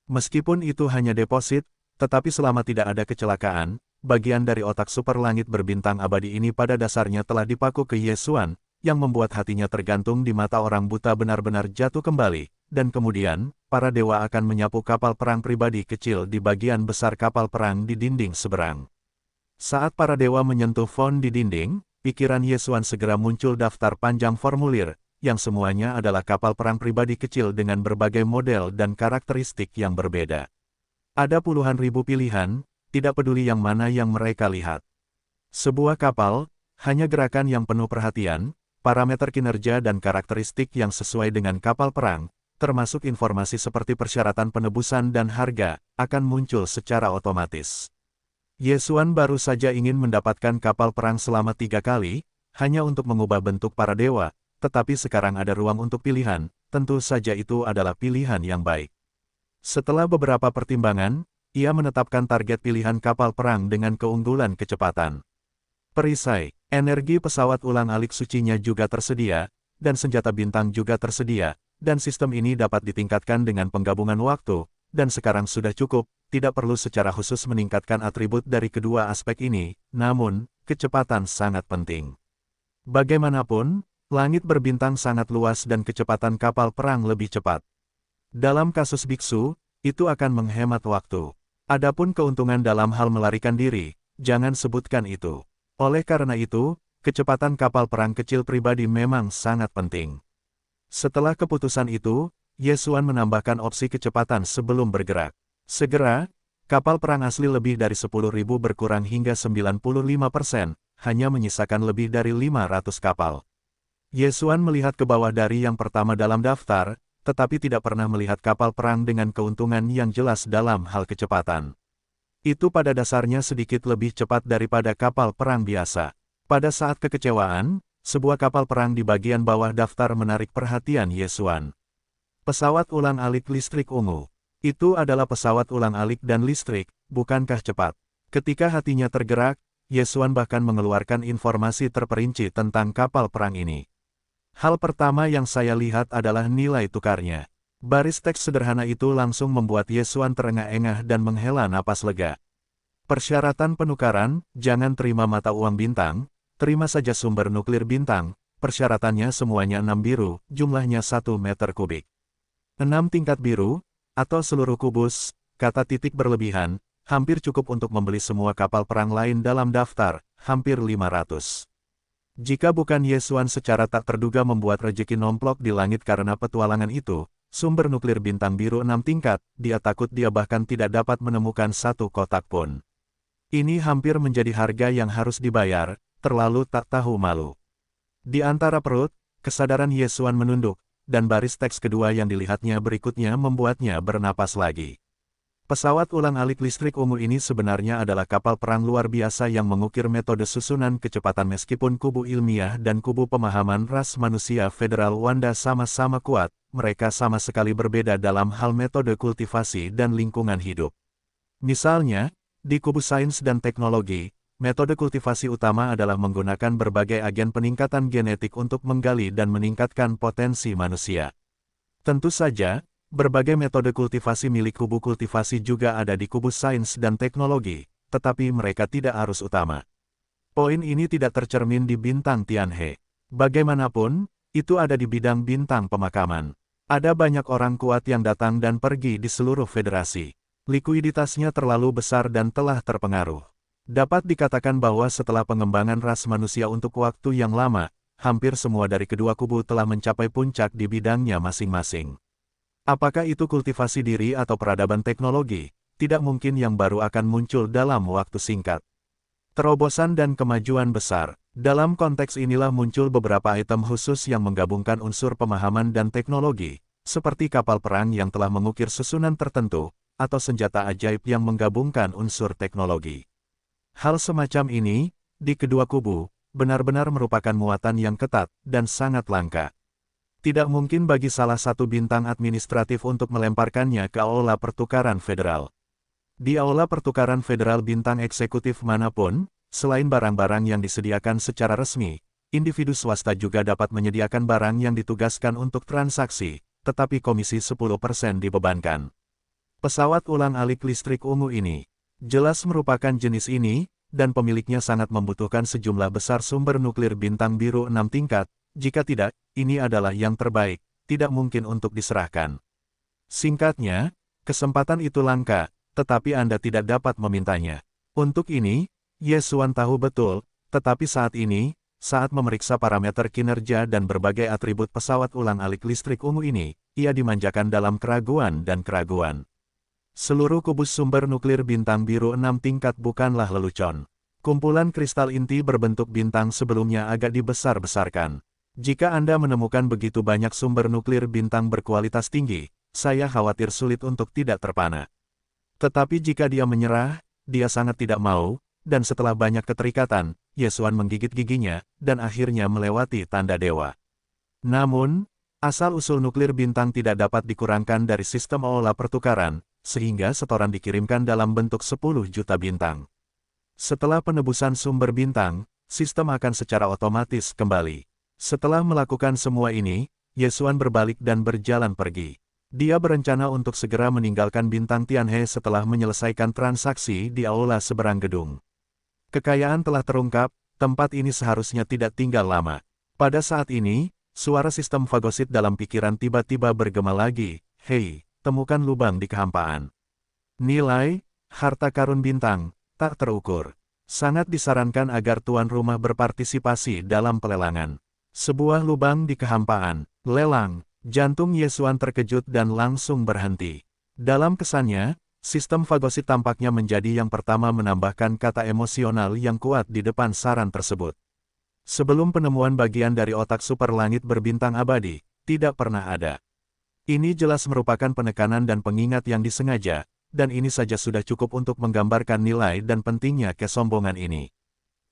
Meskipun itu hanya deposit, tetapi selama tidak ada kecelakaan, bagian dari otak super langit berbintang abadi ini pada dasarnya telah dipaku ke Yesuan, yang membuat hatinya tergantung di mata orang buta benar-benar jatuh kembali, dan kemudian, para dewa akan menyapu kapal perang pribadi kecil di bagian besar kapal perang di dinding seberang. Saat para dewa menyentuh font di dinding, pikiran Yesuan segera muncul daftar panjang formulir, yang semuanya adalah kapal perang pribadi kecil dengan berbagai model dan karakteristik yang berbeda. Ada puluhan ribu pilihan, tidak peduli yang mana yang mereka lihat. Sebuah kapal, hanya gerakan yang penuh perhatian, parameter kinerja dan karakteristik yang sesuai dengan kapal perang, termasuk informasi seperti persyaratan penebusan dan harga, akan muncul secara otomatis. Yesuan baru saja ingin mendapatkan kapal perang selama 3 kali, hanya untuk mengubah bentuk para dewa, tetapi sekarang ada ruang untuk pilihan, tentu saja itu adalah pilihan yang baik. Setelah beberapa pertimbangan, ia menetapkan target pilihan kapal perang dengan keunggulan kecepatan. Perisai, energi pesawat ulang-alik sucinya juga tersedia, dan senjata bintang juga tersedia, dan sistem ini dapat ditingkatkan dengan penggabungan waktu, dan sekarang sudah cukup, tidak perlu secara khusus meningkatkan atribut dari kedua aspek ini, namun, kecepatan sangat penting. Bagaimanapun, langit berbintang sangat luas dan kecepatan kapal perang lebih cepat. Dalam kasus biksu, itu akan menghemat waktu. Adapun keuntungan dalam hal melarikan diri, jangan sebutkan itu. Oleh karena itu, kecepatan kapal perang kecil pribadi memang sangat penting. Setelah keputusan itu, Yesuan menambahkan opsi kecepatan sebelum bergerak. Segera, kapal perang asli lebih dari 10.000 berkurang hingga 95%, hanya menyisakan lebih dari 500 kapal. Yesuan melihat ke bawah dari yang pertama dalam daftar, tetapi tidak pernah melihat kapal perang dengan keuntungan yang jelas dalam hal kecepatan. Itu pada dasarnya sedikit lebih cepat daripada kapal perang biasa. Pada saat kekecewaan, sebuah kapal perang di bagian bawah daftar menarik perhatian Yesuan. Pesawat ulang-alik listrik ungu. Itu adalah pesawat ulang-alik dan listrik, bukankah cepat? Ketika hatinya tergerak, Yesuan bahkan mengeluarkan informasi terperinci tentang kapal perang ini. Hal pertama yang saya lihat adalah nilai tukarnya. Baris teks sederhana itu langsung membuat Yesuan terengah-engah dan menghela napas lega. Persyaratan penukaran, jangan terima mata uang bintang, terima saja sumber nuklir bintang, persyaratannya semuanya 6 biru, jumlahnya 1 meter kubik. 6 tingkat biru, atau seluruh kubus, kata titik berlebihan, hampir cukup untuk membeli semua kapal perang lain dalam daftar, hampir 500. Jika bukan Yesuan secara tak terduga membuat rejeki nomplok di langit karena petualangan itu, sumber nuklir bintang biru 6 tingkat, dia takut dia bahkan tidak dapat menemukan satu kotak pun. Ini hampir menjadi harga yang harus dibayar, terlalu tak tahu malu. Di antara perut, kesadaran Yesuan menunduk, dan baris teks kedua yang dilihatnya berikutnya membuatnya bernapas lagi. Pesawat ulang-alik listrik ungu ini sebenarnya adalah kapal perang luar biasa yang mengukir metode susunan kecepatan meskipun kubu ilmiah dan kubu pemahaman ras manusia Federal Wanda sama-sama kuat, mereka sama sekali berbeda dalam hal metode kultivasi dan lingkungan hidup. Misalnya, di kubu sains dan teknologi, metode kultivasi utama adalah menggunakan berbagai agen peningkatan genetik untuk menggali dan meningkatkan potensi manusia. Tentu saja, berbagai metode kultivasi milik kubu kultivasi juga ada di kubu sains dan teknologi, tetapi mereka tidak harus utama. Poin ini tidak tercermin di bintang Tianhe. Bagaimanapun, itu ada di bidang bintang pemakaman. Ada banyak orang kuat yang datang dan pergi di seluruh federasi. Likuiditasnya terlalu besar dan telah terpengaruh. Dapat dikatakan bahwa setelah pengembangan ras manusia untuk waktu yang lama, hampir semua dari kedua kubu telah mencapai puncak di bidangnya masing-masing. Apakah itu kultivasi diri atau peradaban teknologi, tidak mungkin yang baru akan muncul dalam waktu singkat. Terobosan dan kemajuan besar. Dalam konteks inilah muncul beberapa item khusus yang menggabungkan unsur pemahaman dan teknologi, seperti kapal perang yang telah mengukir susunan tertentu, atau senjata ajaib yang menggabungkan unsur teknologi. Hal semacam ini, di kedua kubu, benar-benar merupakan muatan yang ketat dan sangat langka. Tidak mungkin bagi salah satu bintang administratif untuk melemparkannya ke aula pertukaran federal. Di aula pertukaran federal bintang eksekutif manapun, selain barang-barang yang disediakan secara resmi, individu swasta juga dapat menyediakan barang yang ditugaskan untuk transaksi, tetapi komisi 10% dibebankan. Pesawat ulang-alik listrik ungu ini, jelas merupakan jenis ini, dan pemiliknya sangat membutuhkan sejumlah besar sumber nuklir bintang biru 6 tingkat, jika tidak, ini adalah yang terbaik, tidak mungkin untuk diserahkan. Singkatnya, kesempatan itu langka, tetapi Anda tidak dapat memintanya. Untuk ini, Yesuan tahu betul, tetapi saat ini, saat memeriksa parameter kinerja dan berbagai atribut pesawat ulang-alik listrik ungu ini, ia dimanjakan dalam keraguan dan keraguan. Seluruh kubus sumber nuklir bintang biru 6 tingkat bukanlah lelucon. Kumpulan kristal inti berbentuk bintang sebelumnya agak dibesar-besarkan. Jika Anda menemukan begitu banyak sumber nuklir bintang berkualitas tinggi, saya khawatir sulit untuk tidak terpana. Tetapi jika dia menyerah, dia sangat tidak mau, dan setelah banyak keterikatan, Yesuan menggigit giginya, dan akhirnya melewati tanda dewa. Namun, Asal-usul nuklir bintang tidak dapat dikurangkan dari sistem olah pertukaran, sehingga setoran dikirimkan dalam bentuk 10 juta bintang. Setelah penebusan sumber bintang, sistem akan secara otomatis kembali. Setelah melakukan semua ini, Yesuan berbalik dan berjalan pergi. Dia berencana untuk segera meninggalkan bintang Tianhe setelah menyelesaikan transaksi di aula seberang gedung. Kekayaan telah terungkap, tempat ini seharusnya tidak tinggal lama. Pada saat ini, suara sistem fagosit dalam pikiran tiba-tiba bergema lagi. Hei, temukan lubang di kehampaan. Nilai, harta karun bintang, tak terukur. Sangat disarankan agar tuan rumah berpartisipasi dalam pelelangan. Sebuah lubang di kehampaan, lelang. Jantung Yesuan terkejut dan langsung berhenti. Dalam kesannya, sistem fagosit tampaknya menjadi yang pertama menambahkan kata emosional yang kuat di depan saran tersebut. Sebelum penemuan bagian dari otak super langit berbintang abadi, tidak pernah ada. Ini jelas merupakan penekanan dan pengingat yang disengaja, dan ini saja sudah cukup untuk menggambarkan nilai dan pentingnya kesombongan ini.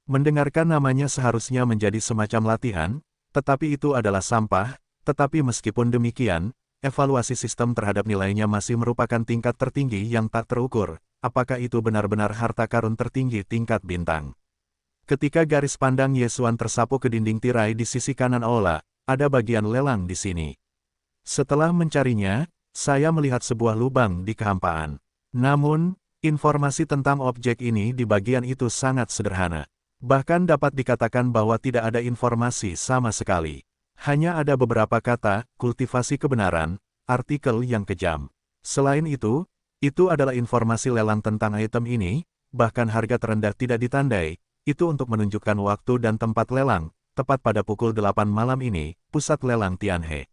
Mendengarkan namanya seharusnya menjadi semacam latihan, tetapi itu adalah sampah. Tetapi meskipun demikian, evaluasi sistem terhadap nilainya masih merupakan tingkat tertinggi yang tak terukur. Apakah itu benar-benar harta karun tertinggi tingkat bintang? Ketika garis pandang Yesuan tersapu ke dinding tirai di sisi kanan aula, ada bagian lelang di sini. Setelah mencarinya, saya melihat sebuah lubang di kehampaan. Namun, informasi tentang objek ini di bagian itu sangat sederhana. Bahkan dapat dikatakan bahwa tidak ada informasi sama sekali. Hanya ada beberapa kata, kultivasi kebenaran, artikel yang kejam. Selain itu adalah informasi lelang tentang item ini, bahkan harga terendah tidak ditandai, itu untuk menunjukkan waktu dan tempat lelang, tepat pada pukul 8 malam ini, pusat lelang Tianhe.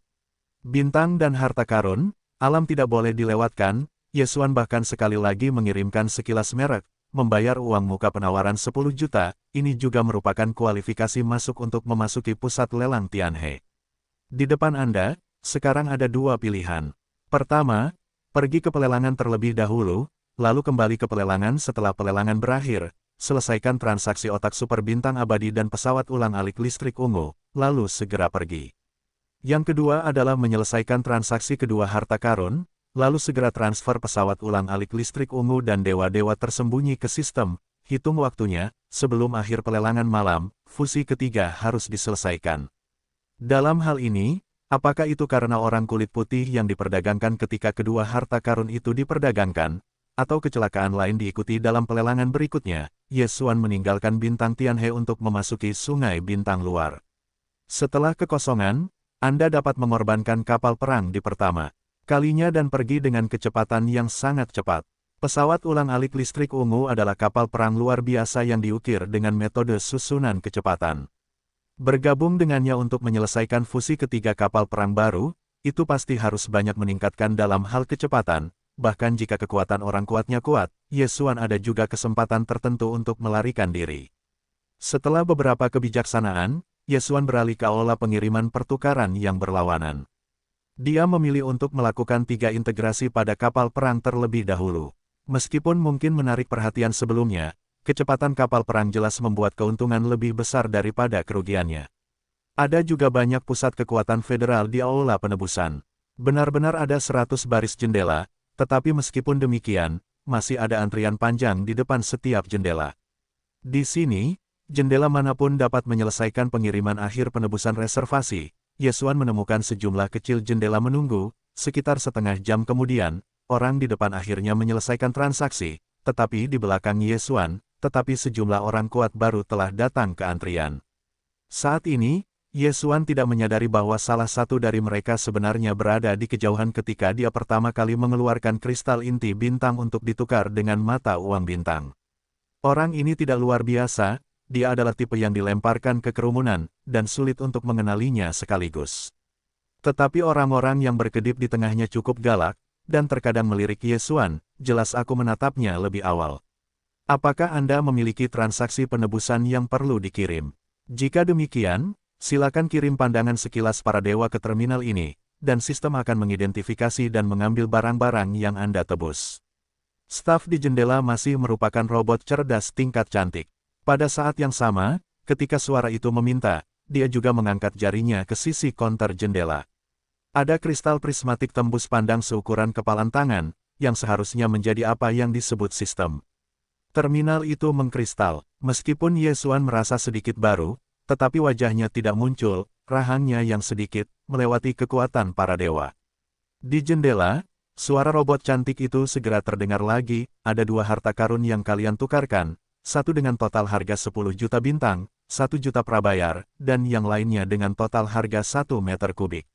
Bintang dan harta karun, alam tidak boleh dilewatkan, Yesuan bahkan sekali lagi mengirimkan sekilas merek, membayar uang muka penawaran 10 juta, ini juga merupakan kualifikasi masuk untuk memasuki pusat lelang Tianhe. Di depan Anda, sekarang ada dua pilihan. Pertama, pergi ke pelelangan terlebih dahulu, lalu kembali ke pelelangan setelah pelelangan berakhir, selesaikan transaksi otak super bintang abadi dan pesawat ulang-alik listrik ungu, lalu segera pergi. Yang kedua adalah menyelesaikan transaksi kedua harta karun, lalu segera transfer pesawat ulang-alik listrik ungu dan dewa-dewa tersembunyi ke sistem. Hitung waktunya, sebelum akhir pelelangan malam, fusi ketiga harus diselesaikan. Dalam hal ini, apakah itu karena orang kulit putih yang diperdagangkan ketika kedua harta karun itu diperdagangkan, atau kecelakaan lain diikuti dalam pelelangan berikutnya, Yesuan meninggalkan bintang Tianhe untuk memasuki sungai bintang luar. Setelah kekosongan, Anda dapat mengorbankan kapal perang di pertama kalinya dan pergi dengan kecepatan yang sangat cepat. Pesawat ulang-alik listrik ungu adalah kapal perang luar biasa yang diukir dengan metode susunan kecepatan. Bergabung dengannya untuk menyelesaikan fusi ketiga kapal perang baru, itu pasti harus banyak meningkatkan dalam hal kecepatan, bahkan jika kekuatan orang kuatnya kuat, Yesuan ada juga kesempatan tertentu untuk melarikan diri. Setelah beberapa kebijaksanaan, Yesuan beralih ke aula pengiriman pertukaran yang berlawanan. Dia memilih untuk melakukan 3 integrasi pada kapal perang terlebih dahulu. Meskipun mungkin menarik perhatian sebelumnya, kecepatan kapal perang jelas membuat keuntungan lebih besar daripada kerugiannya. Ada juga banyak pusat kekuatan federal di aula penebusan. Benar-benar ada 100 baris jendela, tetapi meskipun demikian, masih ada antrian panjang di depan setiap jendela. Di sini, jendela manapun dapat menyelesaikan pengiriman akhir penebusan reservasi. Yesuan menemukan sejumlah kecil jendela menunggu, sekitar setengah jam kemudian, orang di depan akhirnya menyelesaikan transaksi, tetapi di belakang Yesuan, sejumlah orang kuat baru telah datang ke antrian. Saat ini, Yesuan tidak menyadari bahwa salah satu dari mereka sebenarnya berada di kejauhan ketika dia pertama kali mengeluarkan kristal inti bintang untuk ditukar dengan mata uang bintang. Orang ini tidak luar biasa. Dia adalah tipe yang dilemparkan ke kerumunan, dan sulit untuk mengenalinya sekaligus. Tetapi orang-orang yang berkedip di tengahnya cukup galak, dan terkadang melirik Yesuan, jelas aku menatapnya lebih awal. Apakah Anda memiliki transaksi penebusan yang perlu dikirim? Jika demikian, silakan kirim pandangan sekilas para dewa ke terminal ini, dan sistem akan mengidentifikasi dan mengambil barang-barang yang Anda tebus. Staf di jendela masih merupakan robot cerdas tingkat cantik. Pada saat yang sama, ketika suara itu meminta, dia juga mengangkat jarinya ke sisi konter jendela. Ada kristal prismatik tembus pandang seukuran kepalan tangan, yang seharusnya menjadi apa yang disebut sistem. Terminal itu mengkristal. Meskipun Ye Xuan merasa sedikit baru, tetapi wajahnya tidak muncul, rahangnya yang sedikit, melewati kekuatan para dewa. Di jendela, suara robot cantik itu segera terdengar lagi, ada 2 harta karun yang kalian tukarkan, satu dengan total harga 10 juta bintang, 1 juta prabayar, dan yang lainnya dengan total harga 1 meter kubik.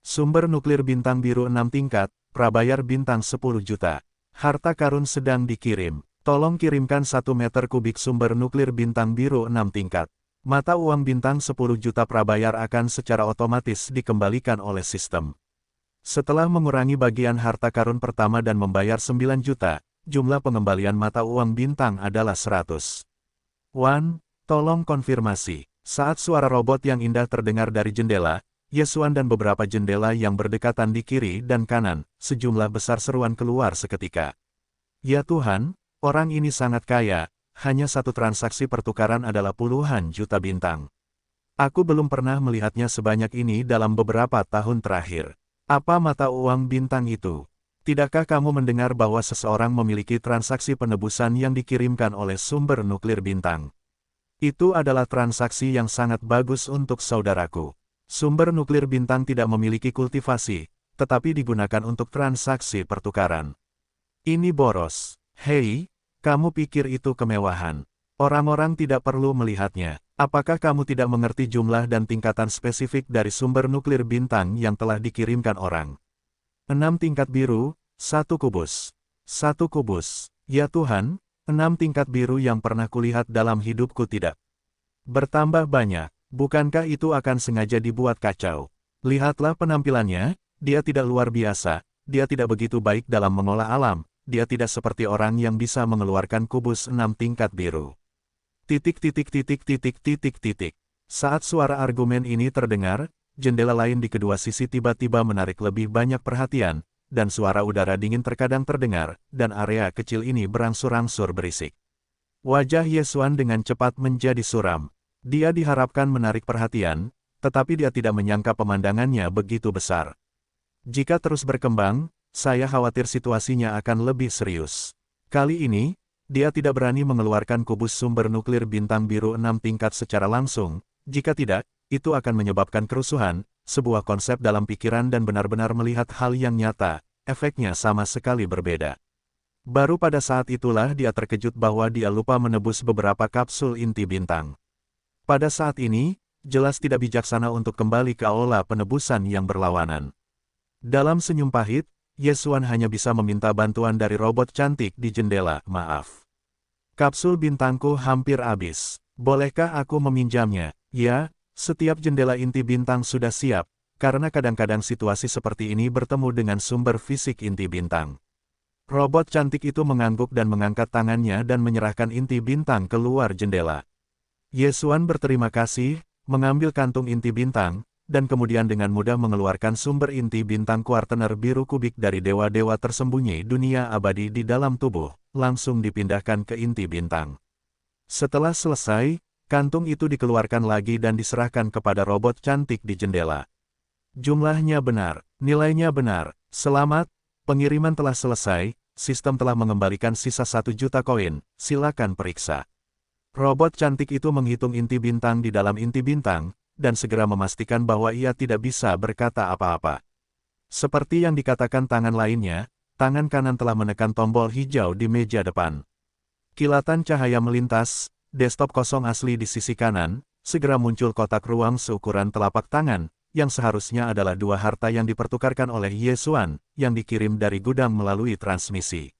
Sumber nuklir bintang biru 6 tingkat, prabayar bintang 10 juta. Harta karun sedang dikirim. Tolong kirimkan 1 meter kubik sumber nuklir bintang biru 6 tingkat. Mata uang bintang 10 juta prabayar akan secara otomatis dikembalikan oleh sistem. Setelah mengurangi bagian harta karun pertama dan membayar 9 juta, jumlah pengembalian mata uang bintang adalah 100. Wan, tolong konfirmasi. Saat suara robot yang indah terdengar dari jendela, Ye Xuan dan beberapa jendela yang berdekatan di kiri dan kanan, sejumlah besar seruan keluar seketika. Ya Tuhan, orang ini sangat kaya, hanya satu transaksi pertukaran adalah puluhan juta bintang. Aku belum pernah melihatnya sebanyak ini dalam beberapa tahun terakhir. Apa mata uang bintang itu? Tidakkah kamu mendengar bahwa seseorang memiliki transaksi penebusan yang dikirimkan oleh sumber nuklir bintang? Itu adalah transaksi yang sangat bagus untuk saudaraku. Sumber nuklir bintang tidak memiliki kultivasi, tetapi digunakan untuk transaksi pertukaran. Ini boros. Hei, kamu pikir itu kemewahan? Orang-orang tidak perlu melihatnya. Apakah kamu tidak mengerti jumlah dan tingkatan spesifik dari sumber nuklir bintang yang telah dikirimkan orang? 6 tingkat biru, 1 kubus. 1 kubus. Ya Tuhan, 6 tingkat biru yang pernah kulihat dalam hidupku tidak bertambah banyak. Bukankah itu akan sengaja dibuat kacau? Lihatlah penampilannya, dia tidak luar biasa, dia tidak begitu baik dalam mengolah alam, dia tidak seperti orang yang bisa mengeluarkan kubus 6 tingkat biru. Saat suara argumen ini terdengar, jendela lain di kedua sisi tiba-tiba menarik lebih banyak perhatian, dan suara udara dingin terkadang terdengar, dan area kecil ini berangsur-angsur berisik. Wajah Ye Xuan dengan cepat menjadi suram. Dia diharapkan menarik perhatian, tetapi dia tidak menyangka pemandangannya begitu besar. Jika terus berkembang, saya khawatir situasinya akan lebih serius. Kali ini, dia tidak berani mengeluarkan kubus sumber nuklir bintang biru 6 tingkat secara langsung, jika tidak, itu akan menyebabkan kerusuhan, sebuah konsep dalam pikiran dan benar-benar melihat hal yang nyata, efeknya sama sekali berbeda. Baru pada saat itulah dia terkejut bahwa dia lupa menebus beberapa kapsul inti bintang. Pada saat ini, jelas tidak bijaksana untuk kembali ke aula penebusan yang berlawanan. Dalam senyum pahit, Ye Xuan hanya bisa meminta bantuan dari robot cantik di jendela. Maaf. Kapsul bintangku hampir habis. Bolehkah aku meminjamnya? Ya, setiap jendela inti bintang sudah siap, karena kadang-kadang situasi seperti ini bertemu dengan sumber fisik inti bintang. Robot cantik itu mengangguk dan mengangkat tangannya dan menyerahkan inti bintang keluar jendela. Ye Xuan berterima kasih, mengambil kantung inti bintang, dan kemudian dengan mudah mengeluarkan sumber inti bintang kuartener biru kubik dari dewa-dewa tersembunyi dunia abadi di dalam tubuh, langsung dipindahkan ke inti bintang. Setelah selesai, kantung itu dikeluarkan lagi dan diserahkan kepada robot cantik di jendela. Jumlahnya benar, nilainya benar, selamat, pengiriman telah selesai, sistem telah mengembalikan sisa 1 juta koin, silakan periksa. Robot cantik itu menghitung inti bintang di dalam inti bintang, dan segera memastikan bahwa ia tidak bisa berkata apa-apa. Seperti yang dikatakan tangan lainnya, tangan kanan telah menekan tombol hijau di meja depan. Kilatan cahaya melintas, desktop kosong asli di sisi kanan, segera muncul kotak ruang seukuran telapak tangan, yang seharusnya adalah 2 harta yang dipertukarkan oleh Ye Xuan, yang dikirim dari gudang melalui transmisi.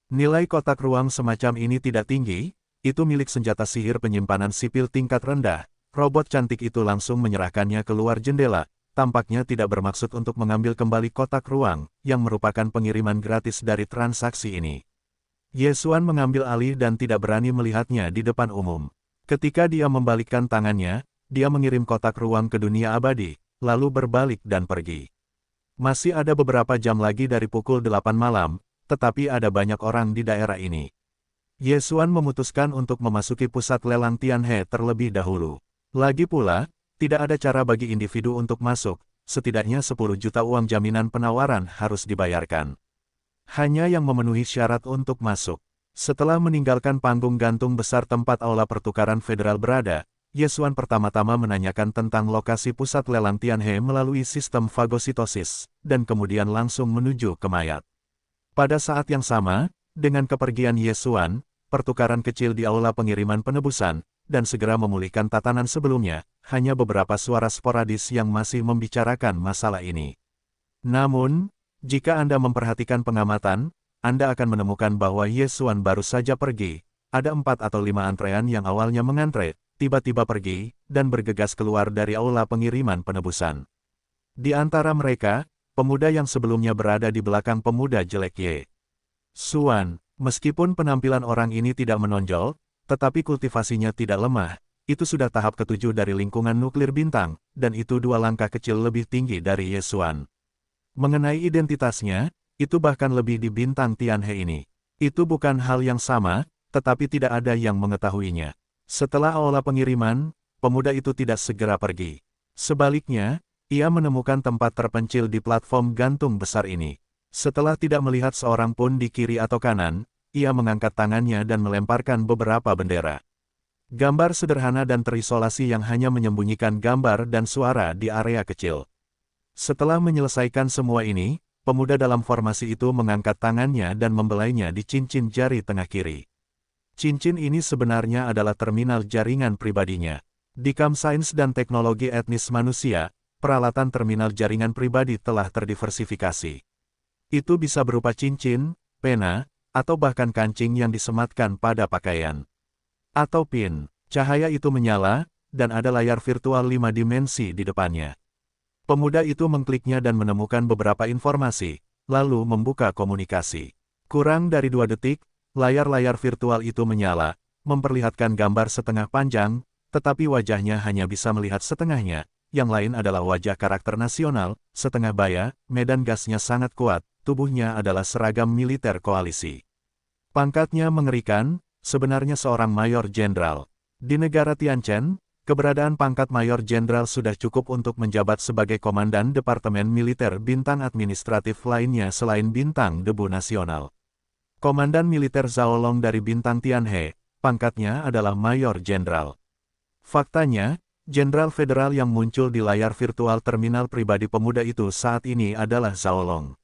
Nilai kotak ruang semacam ini tidak tinggi, itu milik senjata sihir penyimpanan sipil tingkat rendah. Robot cantik itu langsung menyerahkannya keluar jendela, tampaknya tidak bermaksud untuk mengambil kembali kotak ruang, yang merupakan pengiriman gratis dari transaksi ini. Ye Xuan mengambil alih dan tidak berani melihatnya di depan umum. Ketika dia membalikkan tangannya, dia mengirim kotak ruang ke dunia abadi, lalu berbalik dan pergi. Masih ada beberapa jam lagi dari pukul 8 malam, tetapi ada banyak orang di daerah ini. Ye Xuan memutuskan untuk memasuki pusat lelang Tianhe terlebih dahulu. Lagi pula, tidak ada cara bagi individu untuk masuk, setidaknya 10 juta uang jaminan penawaran harus dibayarkan. Hanya yang memenuhi syarat untuk masuk. Setelah meninggalkan panggung gantung besar tempat aula pertukaran federal berada, Yesuan pertama-tama menanyakan tentang lokasi pusat lelang Tianhe melalui sistem fagositosis, dan kemudian langsung menuju ke mayat. Pada saat yang sama, dengan kepergian Yesuan, pertukaran kecil di aula pengiriman penebusan, dan segera memulihkan tatanan sebelumnya, hanya beberapa suara sporadis yang masih membicarakan masalah ini. Namun, jika Anda memperhatikan pengamatan, Anda akan menemukan bahwa Yesuan baru saja pergi. Ada 4 atau 5 antrean yang awalnya mengantre, tiba-tiba pergi, dan bergegas keluar dari aula pengiriman penebusan. Di antara mereka, pemuda yang sebelumnya berada di belakang pemuda jelek Ye Xuan, meskipun penampilan orang ini tidak menonjol, tetapi kultivasinya tidak lemah, itu sudah tahap ke-7 dari lingkungan nuklir bintang, dan itu 2 langkah kecil lebih tinggi dari Ye Xuan. Mengenai identitasnya, itu bahkan lebih di bintang Tianhe ini. Itu bukan hal yang sama, tetapi tidak ada yang mengetahuinya. Setelah aula pengiriman, pemuda itu tidak segera pergi. Sebaliknya, ia menemukan tempat terpencil di platform gantung besar ini. Setelah tidak melihat seorang pun di kiri atau kanan, ia mengangkat tangannya dan melemparkan beberapa bendera. Gambar sederhana dan terisolasi yang hanya menyembunyikan gambar dan suara di area kecil. Setelah menyelesaikan semua ini, pemuda dalam formasi itu mengangkat tangannya dan membelainya di cincin jari tengah kiri. Cincin ini sebenarnya adalah terminal jaringan pribadinya. Di Kamp Sains dan Teknologi Etnis Manusia, peralatan terminal jaringan pribadi telah terdiversifikasi. Itu bisa berupa cincin, pena, atau bahkan kancing yang disematkan pada pakaian. Atau pin. Cahaya itu menyala, dan ada layar virtual 5 dimensi di depannya. Pemuda itu mengkliknya dan menemukan beberapa informasi, lalu membuka komunikasi. Kurang dari 2 detik, layar-layar virtual itu menyala, memperlihatkan gambar setengah panjang, tetapi wajahnya hanya bisa melihat setengahnya. Yang lain adalah wajah karakter nasional, setengah baya, medan gasnya sangat kuat, tubuhnya adalah seragam militer koalisi. Pangkatnya mengerikan, sebenarnya seorang mayor jenderal. Di negara Tianchen, keberadaan pangkat mayor jenderal sudah cukup untuk menjabat sebagai komandan Departemen Militer Bintang Administratif lainnya selain Bintang Debu Nasional. Komandan militer Zhao Long dari Bintang Tianhe, pangkatnya adalah Mayor Jenderal. Faktanya, Jenderal Federal yang muncul di layar virtual terminal pribadi pemuda itu saat ini adalah Zhao Long.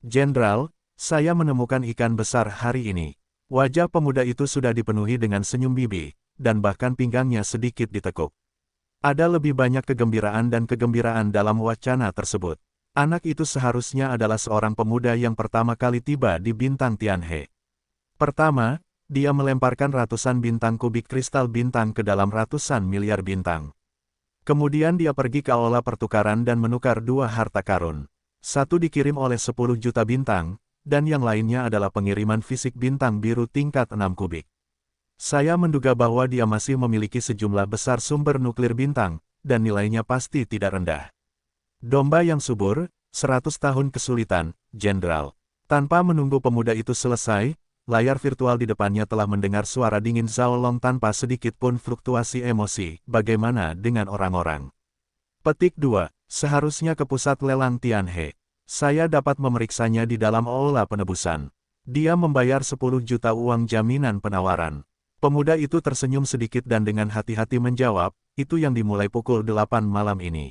Jenderal, saya menemukan ikan besar hari ini. Wajah pemuda itu sudah dipenuhi dengan senyum bibi, dan bahkan pinggangnya sedikit ditekuk. Ada lebih banyak kegembiraan dan kegembiraan dalam wacana tersebut. Anak itu seharusnya adalah seorang pemuda yang pertama kali tiba di Bintang Tianhe. Pertama, dia melemparkan ratusan bintang kubik kristal bintang ke dalam ratusan miliar bintang. Kemudian dia pergi ke aula pertukaran dan menukar 2 harta karun. Satu dikirim oleh 10 juta bintang, dan yang lainnya adalah pengiriman fisik bintang biru tingkat 6 kubik. Saya menduga bahwa dia masih memiliki sejumlah besar sumber nuklir bintang, dan nilainya pasti tidak rendah. Domba yang subur, 100 tahun kesulitan, Jenderal. Tanpa menunggu pemuda itu selesai, layar virtual di depannya telah mendengar suara dingin Zhao Long tanpa sedikit pun fluktuasi emosi. Bagaimana dengan orang-orang? Petik 2. Seharusnya ke pusat lelang Tianhe. Saya dapat memeriksanya di dalam aula penebusan. Dia membayar 10 juta uang jaminan penawaran. Pemuda itu tersenyum sedikit dan dengan hati-hati menjawab, itu yang dimulai pukul 8 malam ini.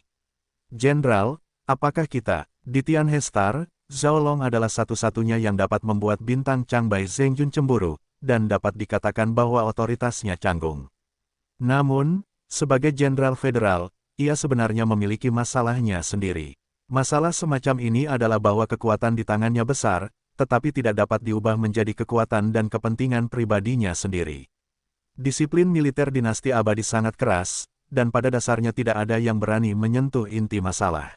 Jenderal, apakah kita, di Tianhe Star, Zhao Long adalah satu-satunya yang dapat membuat bintang Changbai Zhengjun cemburu, dan dapat dikatakan bahwa otoritasnya canggung. Namun, sebagai jenderal federal, ia sebenarnya memiliki masalahnya sendiri. Masalah semacam ini adalah bahwa kekuatan di tangannya besar, tetapi tidak dapat diubah menjadi kekuatan dan kepentingan pribadinya sendiri. Disiplin militer dinasti abadi sangat keras, dan pada dasarnya tidak ada yang berani menyentuh inti masalah.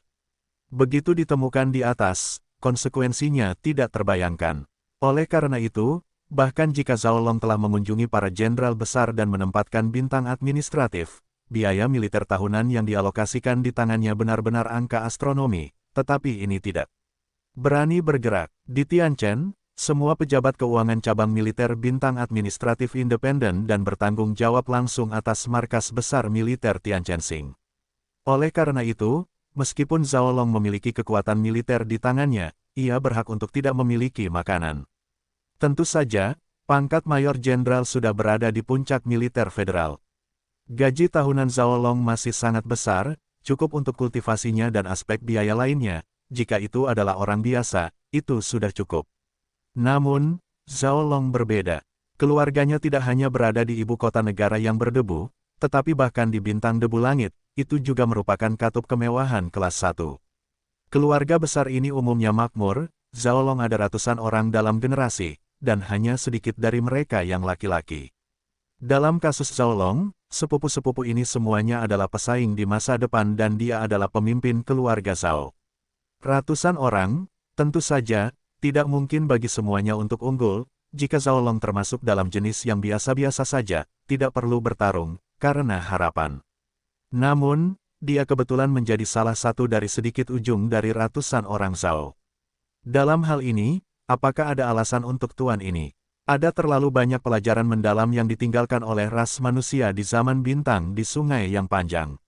Begitu ditemukan di atas, konsekuensinya tidak terbayangkan. Oleh karena itu, bahkan jika Zhao Long telah mengunjungi para jenderal besar dan menempatkan bintang administratif, biaya militer tahunan yang dialokasikan di tangannya benar-benar angka astronomi, tetapi ini tidak berani bergerak. Di Tianchen, semua pejabat keuangan cabang militer bintang administratif independen dan bertanggung jawab langsung atas markas besar militer Tianchensing. Oleh karena itu, Meskipun Zhao Long memiliki kekuatan militer di tangannya, ia berhak untuk tidak memiliki makanan. Tentu saja, pangkat Mayor Jenderal sudah berada di puncak militer federal. Gaji tahunan Zhao Long masih sangat besar, cukup untuk kultivasinya dan aspek biaya lainnya. Jika itu adalah orang biasa, itu sudah cukup. Namun, Zhao Long berbeda. Keluarganya tidak hanya berada di ibu kota negara yang berdebu, tetapi bahkan di bintang debu langit, itu juga merupakan katup kemewahan kelas 1. Keluarga besar ini umumnya makmur, Zhao Long ada ratusan orang dalam generasi, dan hanya sedikit dari mereka yang laki-laki. Dalam kasus Zhao Long, sepupu-sepupu ini semuanya adalah pesaing di masa depan dan dia adalah pemimpin keluarga Zhao. Ratusan orang, tentu saja, tidak mungkin bagi semuanya untuk unggul, jika Zhao Long termasuk dalam jenis yang biasa-biasa saja, tidak perlu bertarung, karena harapan. Namun, dia kebetulan menjadi salah satu dari sedikit ujung dari ratusan orang Zhao. Dalam hal ini, apakah ada alasan untuk tuan ini? Ada terlalu banyak pelajaran mendalam yang ditinggalkan oleh ras manusia di zaman bintang di sungai yang panjang.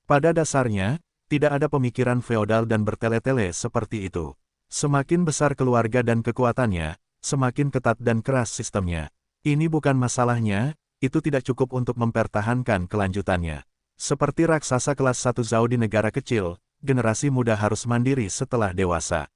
Pada dasarnya, tidak ada pemikiran feodal dan bertele-tele seperti itu. Semakin besar keluarga dan kekuatannya, semakin ketat dan keras sistemnya. Ini bukan masalahnya, itu tidak cukup untuk mempertahankan kelanjutannya. Seperti raksasa kelas 1 Zhao di negara kecil, generasi muda harus mandiri setelah dewasa.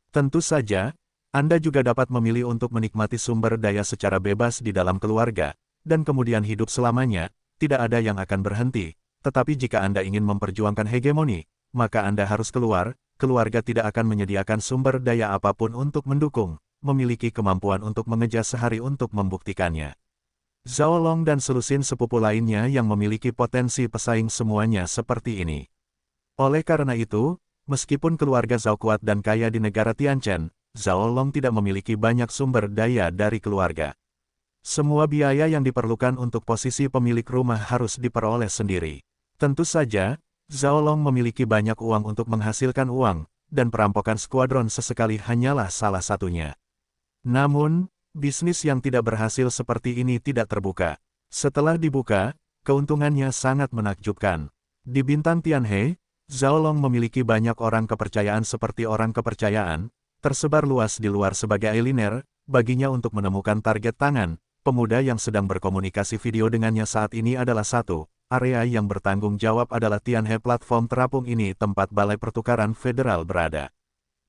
Tentu saja, Anda juga dapat memilih untuk menikmati sumber daya secara bebas di dalam keluarga, dan kemudian hidup selamanya, tidak ada yang akan berhenti. Tetapi jika Anda ingin memperjuangkan hegemoni, maka Anda harus keluar, keluarga tidak akan menyediakan sumber daya apapun untuk mendukung, memiliki kemampuan untuk mengejar sehari untuk membuktikannya. Zhao Long dan selusin sepupu lainnya yang memiliki potensi pesaing semuanya seperti ini. Oleh karena itu, meskipun keluarga Zhao kuat dan kaya di negara Tianchen, Zhao Long tidak memiliki banyak sumber daya dari keluarga. Semua biaya yang diperlukan untuk posisi pemilik rumah harus diperoleh sendiri. Tentu saja, Zhao Long memiliki banyak uang untuk menghasilkan uang, dan perampokan skuadron sesekali hanyalah salah satunya. Namun, bisnis yang tidak berhasil seperti ini tidak terbuka. Setelah dibuka, keuntungannya sangat menakjubkan. Di bintang Tianhe, Zhao Long memiliki banyak orang kepercayaan seperti orang kepercayaan, tersebar luas di luar sebagai eyeliner, baginya untuk menemukan target tangan. Pemuda yang sedang berkomunikasi video dengannya saat ini adalah satu. Area yang bertanggung jawab adalah Tianhe platform terapung ini tempat balai pertukaran federal berada.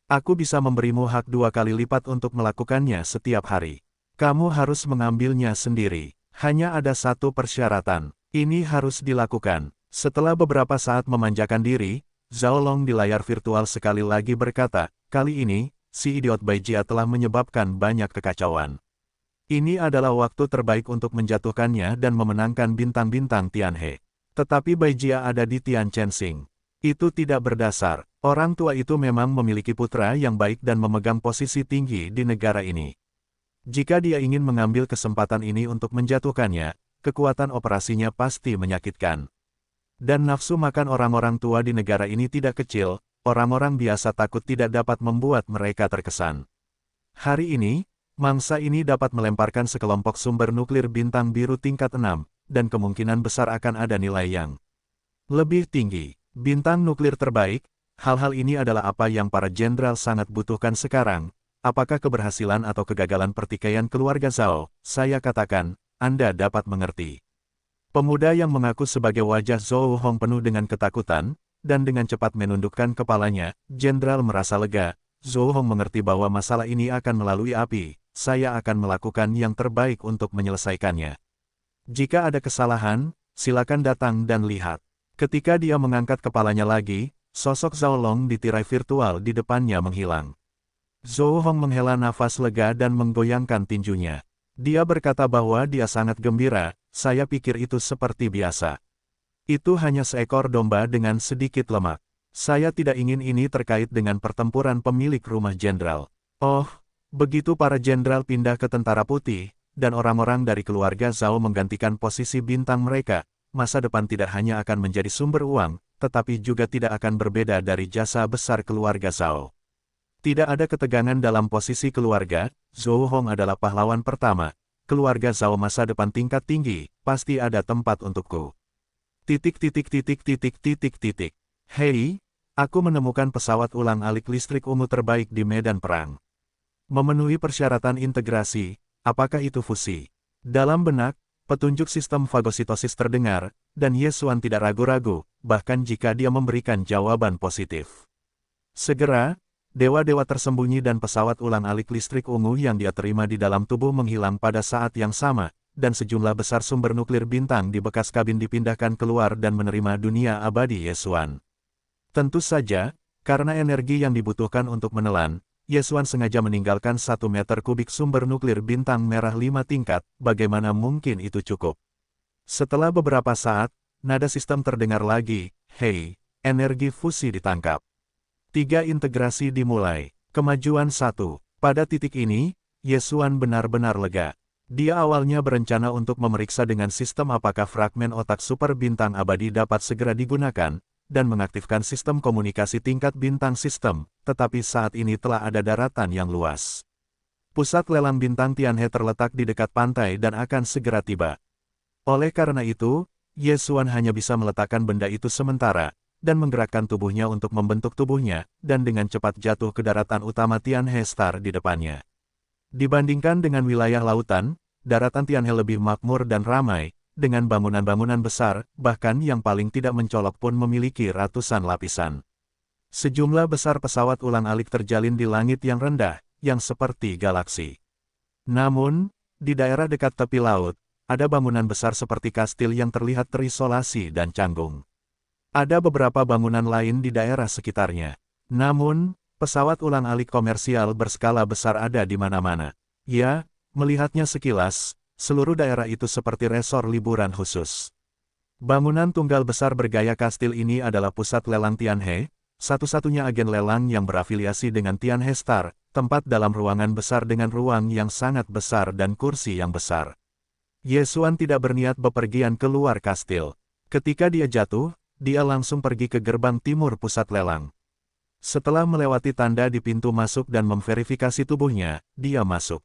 Aku bisa memberimu hak 2 kali lipat untuk melakukannya setiap hari. Kamu harus mengambilnya sendiri. Hanya ada satu persyaratan. Ini harus dilakukan. Setelah beberapa saat memanjakan diri, Zhao Long di layar virtual sekali lagi berkata, kali ini, si idiot Bai Jia telah menyebabkan banyak kekacauan. Ini adalah waktu terbaik untuk menjatuhkannya dan memenangkan bintang-bintang Tianhe. Tetapi Bai Jia ada di Tianchensing. Itu tidak berdasar. Orang tua itu memang memiliki putra yang baik dan memegang posisi tinggi di negara ini. Jika dia ingin mengambil kesempatan ini untuk menjatuhkannya, kekuatan operasinya pasti menyakitkan. Dan nafsu makan orang-orang tua di negara ini tidak kecil, orang-orang biasa takut tidak dapat membuat mereka terkesan. Hari ini, mangsa ini dapat melemparkan sekelompok sumber nuklir bintang biru tingkat 6, dan kemungkinan besar akan ada nilai yang lebih tinggi. Bintang nuklir terbaik, hal-hal ini adalah apa yang para jenderal sangat butuhkan sekarang. Apakah keberhasilan atau kegagalan pertikaian keluarga Zhao, saya katakan, Anda dapat mengerti. Pemuda yang mengaku sebagai wajah Zhou Hong penuh dengan ketakutan, dan dengan cepat menundukkan kepalanya, jenderal merasa lega. Zhou Hong mengerti bahwa masalah ini akan melalui api, saya akan melakukan yang terbaik untuk menyelesaikannya. Jika ada kesalahan, silakan datang dan lihat. Ketika dia mengangkat kepalanya lagi, sosok Zhao Long di tirai virtual di depannya menghilang. Zhou Hong menghela nafas lega dan menggoyangkan tinjunya. Dia berkata bahwa dia sangat gembira, saya pikir itu seperti biasa. Itu hanya seekor domba dengan sedikit lemak. Saya tidak ingin ini terkait dengan pertempuran pemilik rumah jenderal. Oh, begitu para jenderal pindah ke Tentara Putih, dan orang-orang dari keluarga Zhao menggantikan posisi bintang mereka, masa depan tidak hanya akan menjadi sumber uang, tetapi juga tidak akan berbeda dari jasa besar keluarga Zhao. Tidak ada ketegangan dalam posisi keluarga, Zhou Hong adalah pahlawan pertama, keluarga Zhao masa depan tingkat tinggi, pasti ada tempat untukku. Hei, Aku menemukan pesawat ulang-alik listrik ungu terbaik di medan perang. Memenuhi persyaratan integrasi, apakah itu fusi? Dalam benak, petunjuk sistem fagositosis terdengar, dan Yesuan tidak ragu-ragu, bahkan jika dia memberikan jawaban positif. Segera, dewa-dewa tersembunyi dan pesawat ulang-alik listrik ungu yang dia terima di dalam tubuh menghilang pada saat yang sama, dan sejumlah besar sumber nuklir bintang di bekas kabin dipindahkan keluar dan menerima dunia abadi Yesuan. Tentu saja, karena energi yang dibutuhkan untuk menelan, Yesuan sengaja meninggalkan 1 meter kubik sumber nuklir bintang merah 5 tingkat, bagaimana mungkin itu cukup? Setelah beberapa saat, nada sistem terdengar lagi, hei, energi fusi ditangkap. 3 integrasi dimulai. Kemajuan 1. Pada titik ini, Yesuan benar-benar lega. Dia awalnya berencana untuk memeriksa dengan sistem apakah fragmen otak super bintang abadi dapat segera digunakan, dan mengaktifkan sistem komunikasi tingkat bintang sistem, tetapi saat ini telah ada daratan yang luas. Pusat lelang bintang Tianhe terletak di dekat pantai dan akan segera tiba. Oleh karena itu, Yesuan hanya bisa meletakkan benda itu sementara, dan menggerakkan tubuhnya untuk membentuk tubuhnya, dan dengan cepat jatuh ke daratan utama Tianhe Star di depannya. Dibandingkan dengan wilayah lautan, daratan Tianhe lebih makmur dan ramai, dengan bangunan-bangunan besar, bahkan yang paling tidak mencolok pun memiliki ratusan lapisan. Sejumlah besar pesawat ulang-alik terjalin di langit yang rendah, yang seperti galaksi. Namun, di daerah dekat tepi laut, ada bangunan besar seperti kastil yang terlihat terisolasi dan canggung. Ada beberapa bangunan lain di daerah sekitarnya. Namun, pesawat ulang-alik komersial berskala besar ada di mana-mana. Ya, melihatnya sekilas, seluruh daerah itu seperti resor liburan khusus. Bangunan tunggal besar bergaya kastil ini adalah pusat lelang Tianhe, satu-satunya agen lelang yang berafiliasi dengan Tianhe Star, tempat dalam ruangan besar dengan ruang yang sangat besar dan kursi yang besar. Yesuan tidak berniat bepergian keluar kastil. Ketika dia jatuh, dia langsung pergi ke gerbang timur pusat lelang. Setelah melewati tanda di pintu masuk dan memverifikasi tubuhnya, dia masuk.